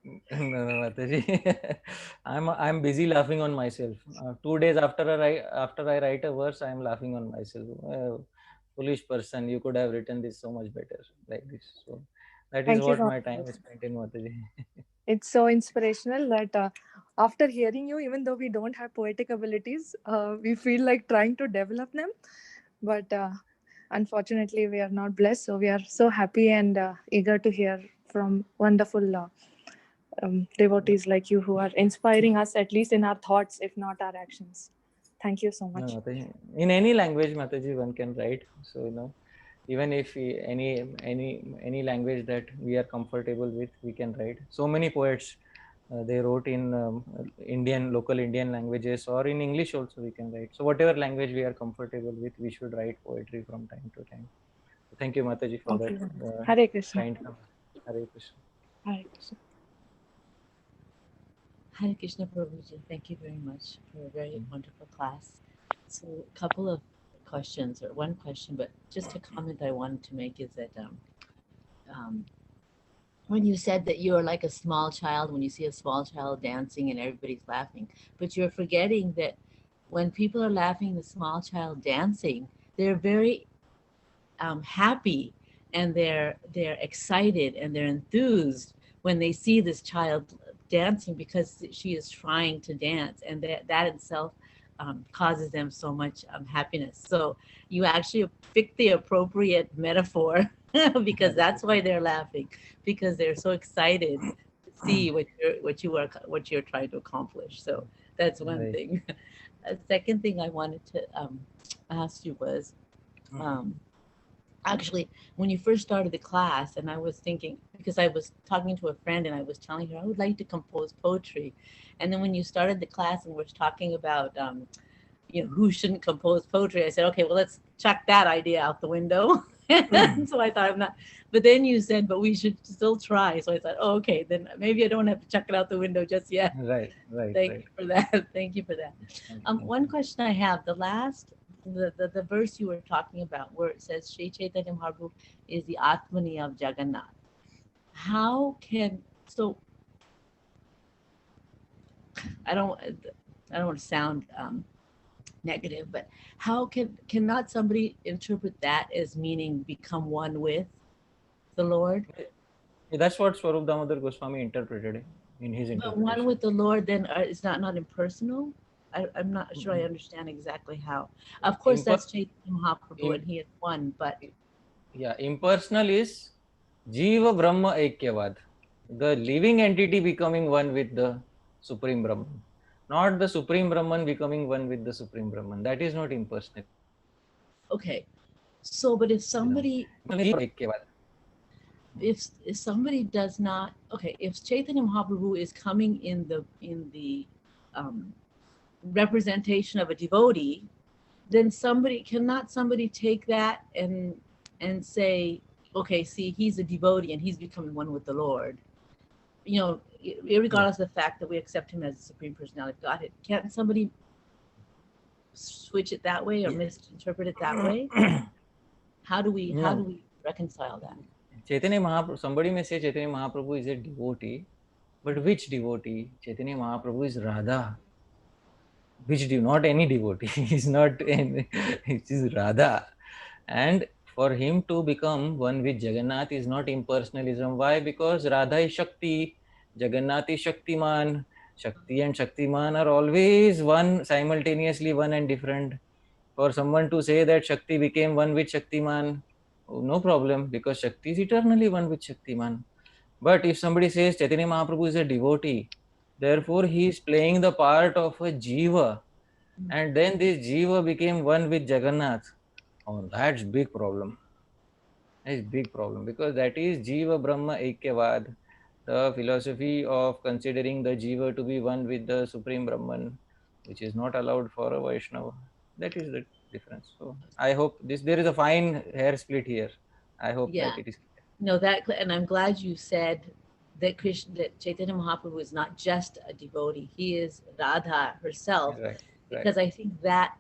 No, Mataji. I'm busy laughing on myself. 2 days after I write a verse, I'm laughing on myself. Foolish person, you could have written this so much better like this. So That is Thank you what so my time much. is spent in Mataji. It's so inspirational that after hearing you, even though we don't have poetic abilities, we feel like trying to develop them. But unfortunately, we are not blessed. So we are so happy and eager to hear from wonderful devotees like you who are inspiring us, at least in our thoughts, if not our actions. Thank you so No, much. Mataji. In any language, Mataji, one can write. So, even if any language that we are comfortable with, we can write. So many poets, they wrote in local Indian languages, or in English also we can write. So whatever language we are comfortable with, we should write poetry from time to time. So thank you, Mataji, for Thank that you. Hare Krishna. kind comment. Hare Krishna. Hare Krishna. Hare Krishna Prabhuji, thank you very much for a very wonderful class. So, a couple of questions, or one question, but just a comment I wanted to make is that um, when you said that you are like a small child when you see a small child dancing and everybody's laughing, but you're forgetting that when people are laughing, the small child dancing, they're very happy, and they're excited and they're enthused when they see this child dancing because she is trying to dance, and that itself causes them so much happiness. So you actually picked the appropriate metaphor because that's why they're laughing, because they're so excited to see what you're trying to accomplish. So that's one Right. thing. A second thing I wanted to ask you was, um, actually, when you first started the class, and I was thinking, because I was talking to a friend and I was telling her I would like to compose poetry, and then when you started the class and we're talking about who shouldn't compose poetry, I said, okay, well, let's chuck that idea out the window. So I thought, I'm not, but then you said, but we should still try. So I thought, oh, okay, then maybe I don't have to chuck it out the window just yet. Right, right, Thank right. you for that. Thank you for that. Thank you. One question I have, the verse you were talking about where it says Sri Chaitanya Mahaprabhu is the Atmani of Jagannath. How can, so I don't I don't want to sound negative, but how cannot somebody interpret that as meaning become one with the Lord? That's what Swarup Damodar Goswami interpreted it in his But one interpretation. with the Lord then is not impersonal. I'm not sure I understand exactly how. Of course, that's Chaitanya Mahaprabhu and he is one, but yeah, impersonal is Jiva Brahma Aikyavad, the living entity becoming one with the Supreme Brahman, not the Supreme Brahman becoming one with the Supreme Brahman. That is not impersonal. okay. So, but if somebody if somebody does not, okay, if Chaitanya Mahaprabhu is coming in the um, representation of a devotee, then somebody take that and say, okay, see, he's a devotee and he's becoming one with the Lord. Regardless of the fact that we accept him as the Supreme Personality of Godhead, can't somebody switch it that way or misinterpret it that way? How do we reconcile that? Chaitanya Mahaprabhu, somebody may say Chaitanya Mahaprabhu is a devotee, but which devotee? Chaitanya Mahaprabhu is Radha. Not any devotee. He's not any, it is Radha. And for him to become one with Jagannath is not impersonalism. Why? Because Radha is Shakti, Jagannath is Shaktiman. Shakti and Shaktiman are always one, simultaneously one and different. For someone to say that Shakti became one with Shaktiman, no problem, because Shakti is eternally one with Shaktiman. But if somebody says Chaitanya Mahaprabhu is a devotee, therefore he is playing the part of a Jiva, and then this Jiva became one with Jagannath. Oh, that's big problem. That's big problem, because that is Jiva Brahma Aikyavad, the philosophy of considering the Jiva to be one with the Supreme Brahman, which is not allowed for a Vaishnava. That is the difference. So I hope there is a fine hair split here. I hope Yeah. that it is. No, and I'm glad you said that Chaitanya Mahaprabhu is not just a devotee; he is Radha herself. Right. Because I think that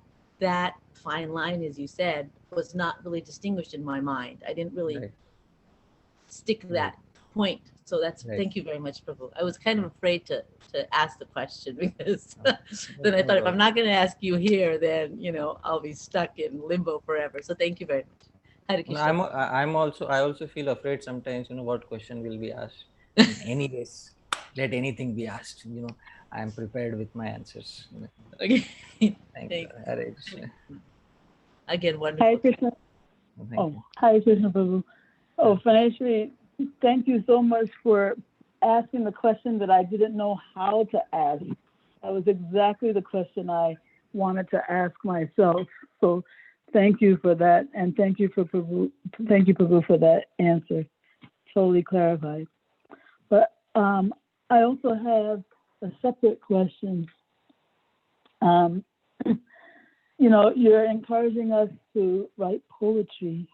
fine line, as you said, was not really distinguished in my mind. I didn't really stick that point. So thank you very much, Prabhu. I was kind of afraid to ask the question because then I thought if I'm not going to ask you here, then I'll be stuck in limbo forever. So thank you very much. Hare Krishna. I also feel afraid sometimes, what question will be asked. And anyways, let anything be asked, I am prepared with my answers. Okay. Thank you. Thanks. Hare Krishna. Again, Hare wonderful. Krishna. Thank Oh, you. Hare Krishna Prabhu. Oh, financially, thank you so much for asking the question that I didn't know how to ask. That was exactly the question I wanted to ask myself. So thank you for that. And thank you Prabhu for that answer. Totally clarified. But I also have a separate question. You're encouraging us to write poetry.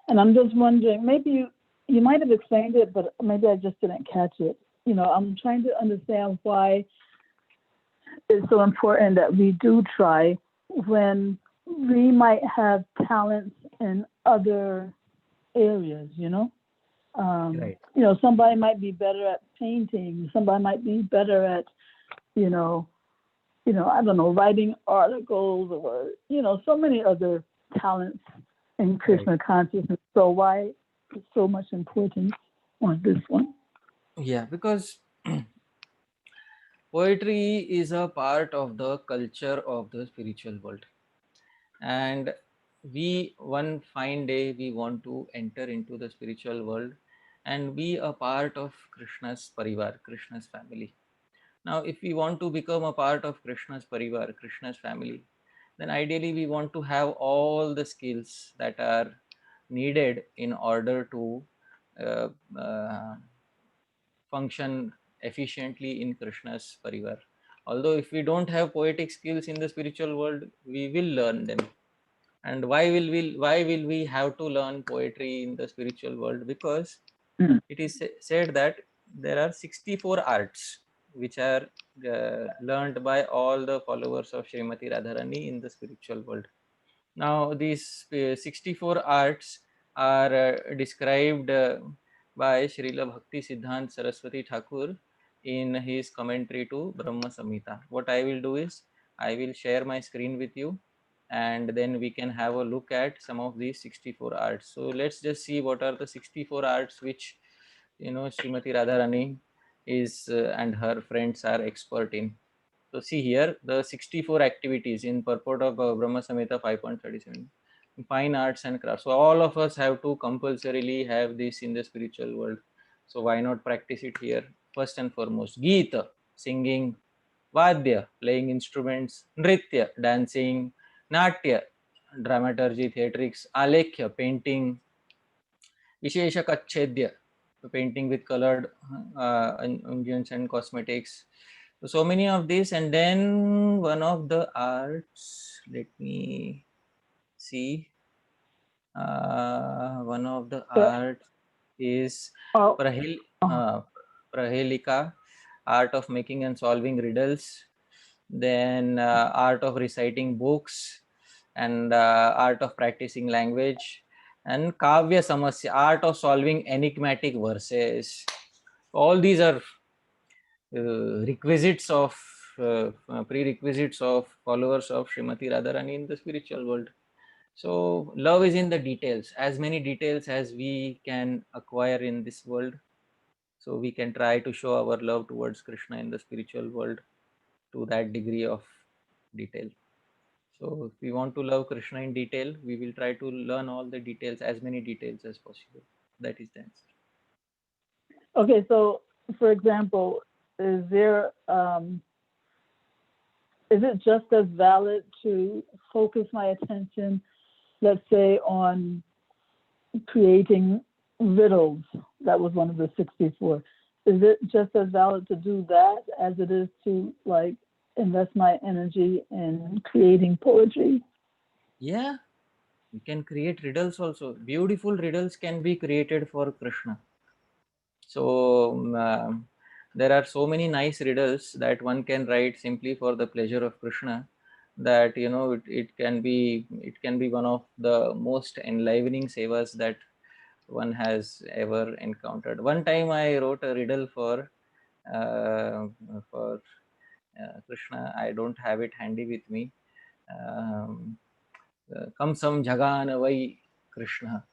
And I'm just wondering, maybe you might have explained it, but maybe I just didn't catch it. I'm trying to understand why it's so important that we do try when we might have talents in other areas, Right. Somebody might be better at painting, somebody might be better at, I don't know, writing articles or, so many other talents in Krishna consciousness. So why is so much importance on this one? Yeah, because poetry is a part of the culture of the spiritual world. And one fine day, we want to enter into the spiritual world and be a part of Krishna's parivar, Krishna's family. Now, if we want to become a part of Krishna's parivar, Krishna's family, then ideally we want to have all the skills that are needed in order to uh, uh, function efficiently in Krishna's parivar. Although if we don't have poetic skills in the spiritual world, we will learn them. And why will we have to learn poetry in the spiritual world? Because it is said that there are 64 arts which are learned by all the followers of Srimati Radharani in the spiritual world. Now, these 64 arts are described by Srila Bhakti Siddhant Saraswati Thakur in his commentary to Brahma Samhita. What I will do is, I will share my screen with you, and then we can have a look at some of these 64 arts. So let's just see what are the 64 arts which Srimati Radharani is and her friends are expert in. So see here the 64 activities in purport of Brahma Samhita 5.37, fine arts and crafts. So all of us have to compulsorily have this in the spiritual world. So why not practice it here? First and foremost, Geeta, singing; Vadya, playing instruments; Nritya, dancing; Natya, dramaturgy, theatrics; Alekhya, painting; Visheshakachedya, painting with colored unguents and cosmetics. So many of these, and then one of the arts, let me see, one of the arts is Oh, Prahelika, art of making and solving riddles, then art of reciting books, and art of practicing language, and Kavya Samasya, art of solving enigmatic verses. All these are requisites of prerequisites of followers of Srimati Radharani in the spiritual world. So love is in the details, as many details as we can acquire in this world. So we can try to show our love towards Krishna in the spiritual world to that degree of detail. So if we want to love Krishna in detail, we will try to learn all the details, as many details as possible. That is the answer. okay. So, for example, is it just as valid to focus my attention, let's say, on creating riddles? That was one of the 64. Is it just as valid to do that as it is to invest my energy in creating poetry? Yeah, you can create riddles also. Beautiful riddles can be created for Krishna. So there are so many nice riddles that one can write simply for the pleasure of Krishna, that it can be one of the most enlivening sevas that one has ever encountered. One time I wrote a riddle uh, for Krishna. I don't have it handy with me. Kam sam jhagan vai Krishna.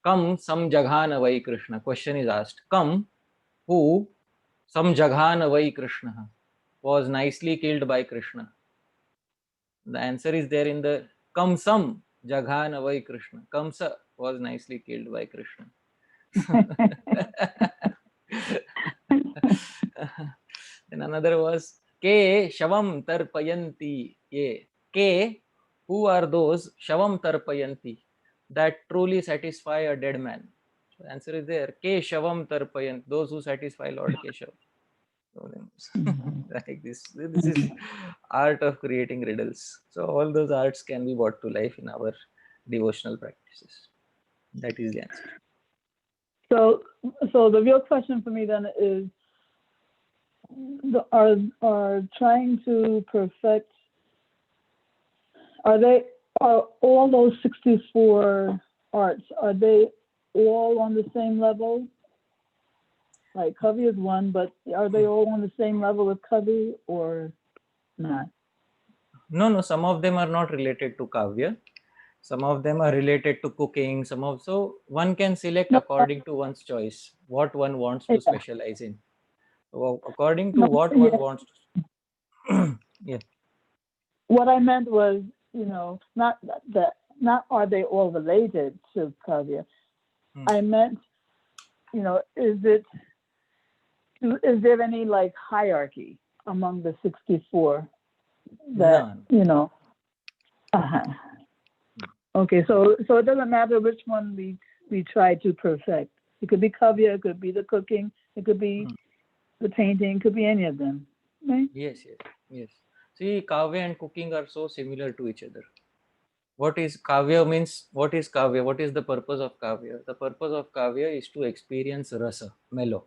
Come some jaghan vai Krishna. Question is asked. Come who some jaghan vai Krishna was nicely killed by Krishna. The answer is there in the come some jaghan vai Krishna. Kamsa was nicely killed by Krishna. And another was Ke Shavam Tarpayanti. Ye. Ke, who are those Shavam Tarpayanti that truly satisfy a dead man? So the answer is there. Ke Shavam Tarpayanti, those who satisfy Lord Keshav. So, like this is art of creating riddles. So all those arts can be brought to life in our devotional practices. That is the answer. So the real question for me then is, are trying to perfect, are all those 64 arts, are they all on the same level? Like Kavi is one, but are they all on the same level with Kavi or not? No, some of them are not related to Kavya. Some of them are related to cooking. So one can select according to one's choice what one wants to specialize in. So according to what one wants to. Yeah. What I meant was, not are they all related to Kavya? I meant, is there any like hierarchy among the 64 that, None. Okay, so it doesn't matter which one we try to perfect. It could be Kavya, it could be the cooking, it could be the painting, it could be any of them, right? Yes. See, Kavya and cooking are so similar to each other. What is Kavya means? What is Kavya? What is the purpose of Kavya? The purpose of Kavya is to experience rasa, mellow.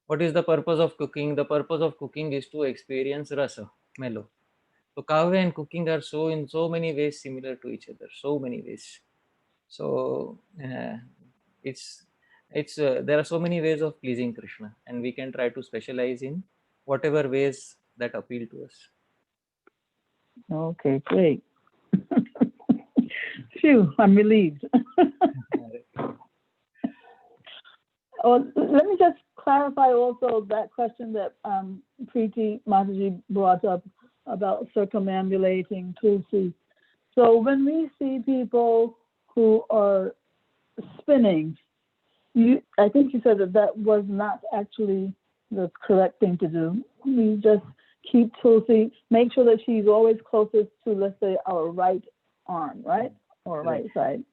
What is the purpose of cooking? The purpose of cooking is to experience rasa, mellow. So Kavya and cooking are in so many ways similar to each other. So many ways. So it's there are so many ways of pleasing Krishna, and we can try to specialize in whatever ways that appeal to us. Okay, great. Phew, I'm relieved. Let me just clarify also that question that Preeti Mataji brought up about circumambulating Tulsi. So when we see people who are spinning, I think you said that was not actually the correct thing to do. We just keep Tulsi, make sure that she's always closest to, let's say, our right arm, right? Or right side.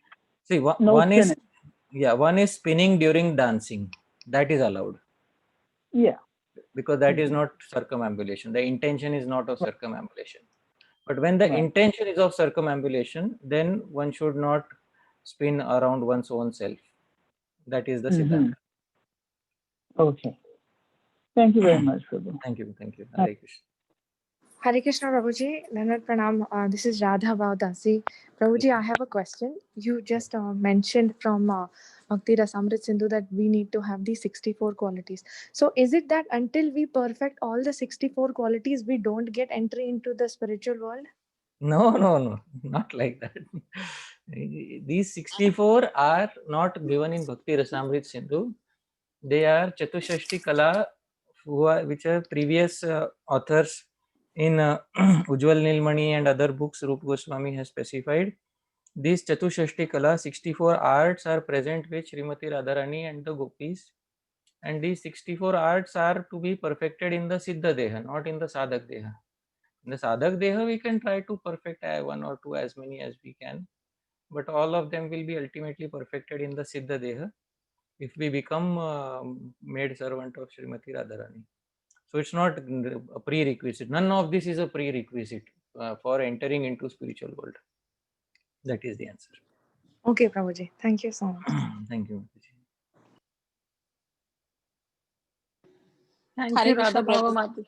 See, one is spinning during dancing. That is allowed. Yeah. Because that is not circumambulation. The intention is not of circumambulation. But when the intention is of circumambulation, then one should not spin around one's own self. That is the Siddhanta. Okay. Thank you very much, Prabhu. Thank you. Hare Krishna. Hare Krishna, Prabhuji. Leonard Pranam. This is Radha Bhavdasi. Prabhuji, I have a question. You just mentioned from Bhakti Rasamrit Sindhu that we need to have these 64 qualities. So is it that until we perfect all the 64 qualities, we don't get entry into the spiritual world? No, not like that. These 64 are not given in Bhakti Rasamrit Sindhu. They are Chatushashti Kala, which are previous authors in Ujjwal Nilmani and other books Rupa Goswami has specified. These Chatushashti Kala, 64 arts are present with Srimati Radharani and the gopis. And these 64 arts are to be perfected in the Siddha Deha, not in the Sadhak Deha. In the Sadhak Deha, we can try to perfect one or two, as many as we can. But all of them will be ultimately perfected in the Siddha Deha if we become maid servant of Srimati Radharani. So it's not a prerequisite. None of this is a prerequisite for entering into spiritual world. That is the answer. Okay, Prabhuji. Thank you so much. Thank you. Thank you, Radha Bhava Mataji.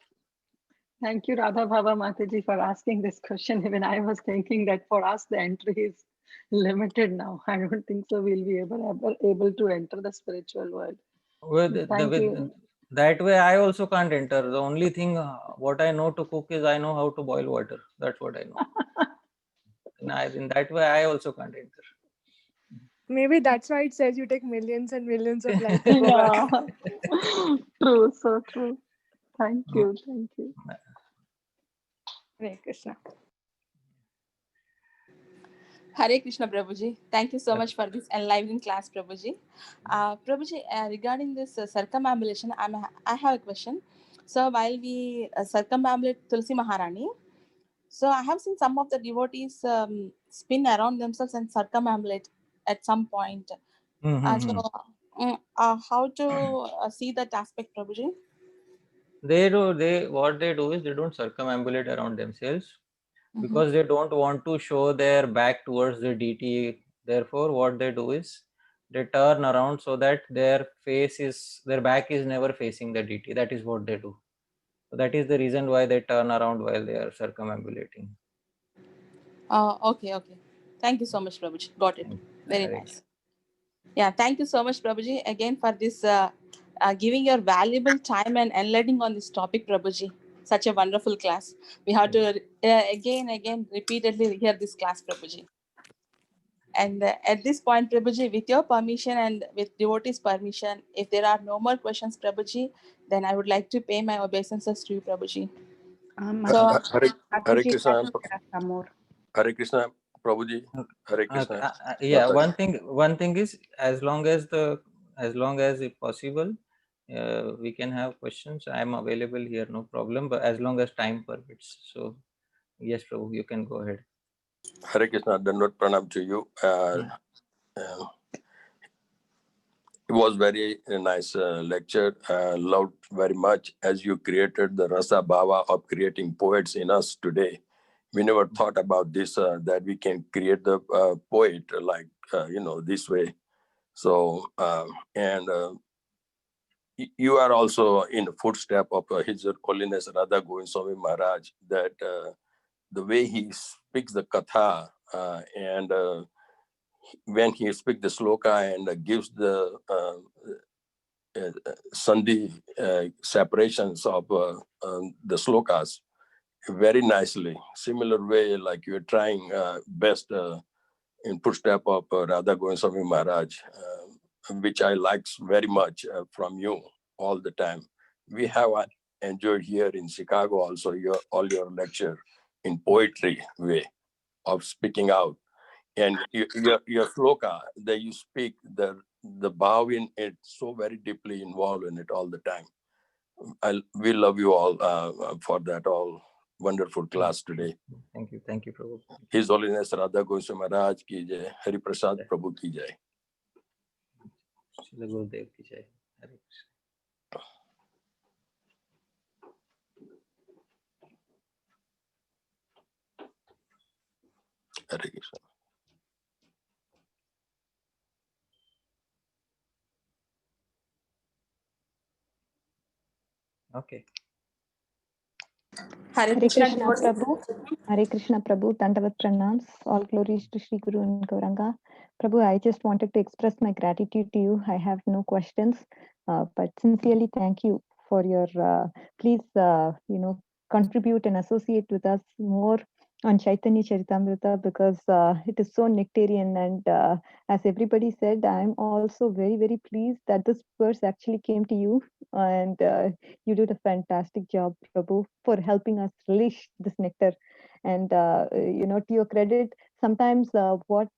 Thank you, Radha Bhava Mataji, for asking this question. Even I was thinking that for us, the entry is limited now. I don't think so we'll be able to enter the spiritual world. Well, that way I also can't enter. The only thing what I know to cook is I know how to boil water. That's what I know. In that way I also can't enter. Maybe that's why it says you take millions and millions of lives to go back. Yeah, true, so true. Thank you, thank you. Hare Krishna. Hare Krishna, Prabhuji. Thank you so much for this enlivening class, Prabhuji. Prabhuji, regarding this circumambulation, I have a question. So while we circumambulate Tulsi Maharani, so I have seen some of the devotees spin around themselves and circumambulate at some point. So how to see that aspect, Prabhuji? What they do is they don't circumambulate around themselves because they don't want to show their back towards the deity. Therefore, what they do is they turn around so that their back is never facing the deity. That is what they do. So that is the reason why they turn around while they are circumambulating. Okay, okay. Thank you so much, Prabhuji. Got it. Thank you. Very Hare nice. Yeah, thank you so much, Prabhuji, again for this giving your valuable time and enlightening on this topic, Prabhuji. Such a wonderful class. We have to again, repeatedly hear this class, Prabhuji. And at this point, Prabhuji, with your permission and with devotees' permission, if there are no more questions, Prabhuji, then I would like to pay my obeisances to you, Prabhuji. So, Hare Mataji, Krishna, there are some more. Hare Krishna, Prabhuji, Hare Krishna. Yeah, Mataji. one thing is, as long as if possible, we can have questions. I am available here, no problem, but as long as time permits. So yes, Prabhu, you can go ahead. Hare Krishna, Dandot Pranam to you. It was very nice lecture. Loved very much as you created the Rasa Bhava of creating poets in us today. We never thought about this, that we can create the poet like, this way. So, you are also in the footstep of His Holiness Radha Govind Swami Maharaj, that the way he speaks the katha and when he speaks the sloka and gives the sandhi separations of the slokas very nicely. Similar way, like you're trying best in footstep of Radha Govind Swami Maharaj, which I like very much from you all the time. We have enjoyed here in Chicago also all your lecture in poetry way of speaking out, and your sloka that you speak, the bow in it so very deeply involved in it all the time. We love you all for that all wonderful class today. Thank you, Prabhu. His Holiness Radha Goswami Maharaj ki jai, Hari Prasad Prabhu ki jai. Shri Gurudev ki jai. Hare Krishna. Hare Krishna. Okay. Hare Hare Krishna, Krishna devotees. Prabhu. Hare Krishna Prabhu. Dandavat pranams. All glories to Sri Guru and Gauranga. Prabhu, I just wanted to express my gratitude to you. I have no questions, but sincerely thank you for your, please, contribute and associate with us more on Caitanya Charitamrta, because it is so nectarian, and as everybody said, I'm also very, very pleased that this verse actually came to you, and you did a fantastic job, Prabhu, for helping us relish this nectar. And to your credit, sometimes what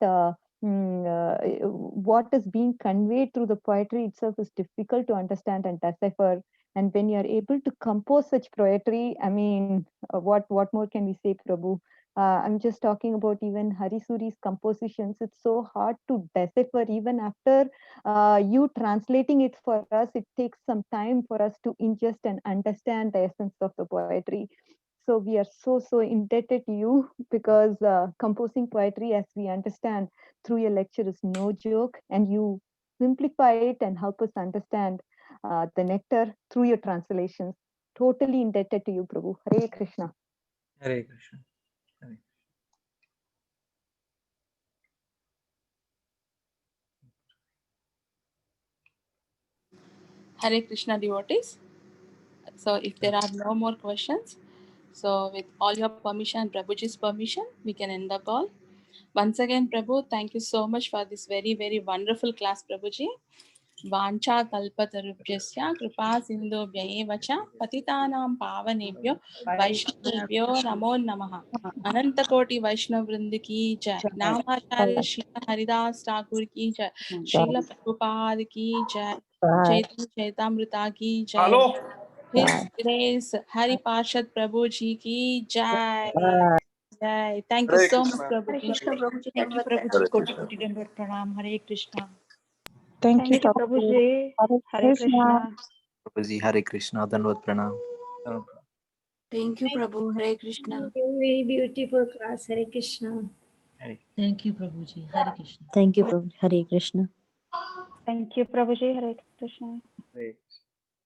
is being conveyed through the poetry itself is difficult to understand and decipher. And when you are able to compose such poetry, I mean, what more can we say, Prabhu? I'm just talking about even Hari Suri's compositions. It's so hard to decipher. Even after you translating it for us, it takes some time for us to ingest and understand the essence of the poetry. So we are so indebted to you, because composing poetry, as we understand through your lecture, is no joke, and you simplify it and help us understand the nectar through your translations. Totally indebted to you, Prabhu. Hare Krishna. Hare Krishna. Hare. Hare Krishna, devotees. So, if there are no more questions, so with all your permission, Prabhuji's permission, we can end the call. Once again, Prabhu, thank you so much for this very, very wonderful class, Prabhuji. Vancha kalpatarubhyasya kripa sindhubhya eva cha patitanam pavanebhyo vaishnavebhyo namo namaha. Ananta Koti Vaishnav Vrind ki jai. Namacharya Srila Haridas Thakur ki jai. Srila Prabhupada ki jai. Chaitanya Charitamrta ki jai. Hello. His Grace Hari Parshad Prabhu ji ki jai. Jai. Thank you Hare so much, Krishna. Prabhu. Krishna Prabhuji, Thank you, Dandavat Prabhuji. Hare Koti Krishna. Koti Dandavat Pranam. Hare Krishna. Thank you, Thank you, Prabhu. Prabhuji. Hare Hare Krishna. Krishna. Prabhuji, Hare Krishna, Dandavat Pranam. Thank you, Prabhu. Hare Krishna. Very beautiful class. Hare Krishna. Thank you, Prabhuji. Hare Krishna. Thank you, Prabhuji. Hare Krishna. Thank you, Prabhuji. Hare Krishna. Hare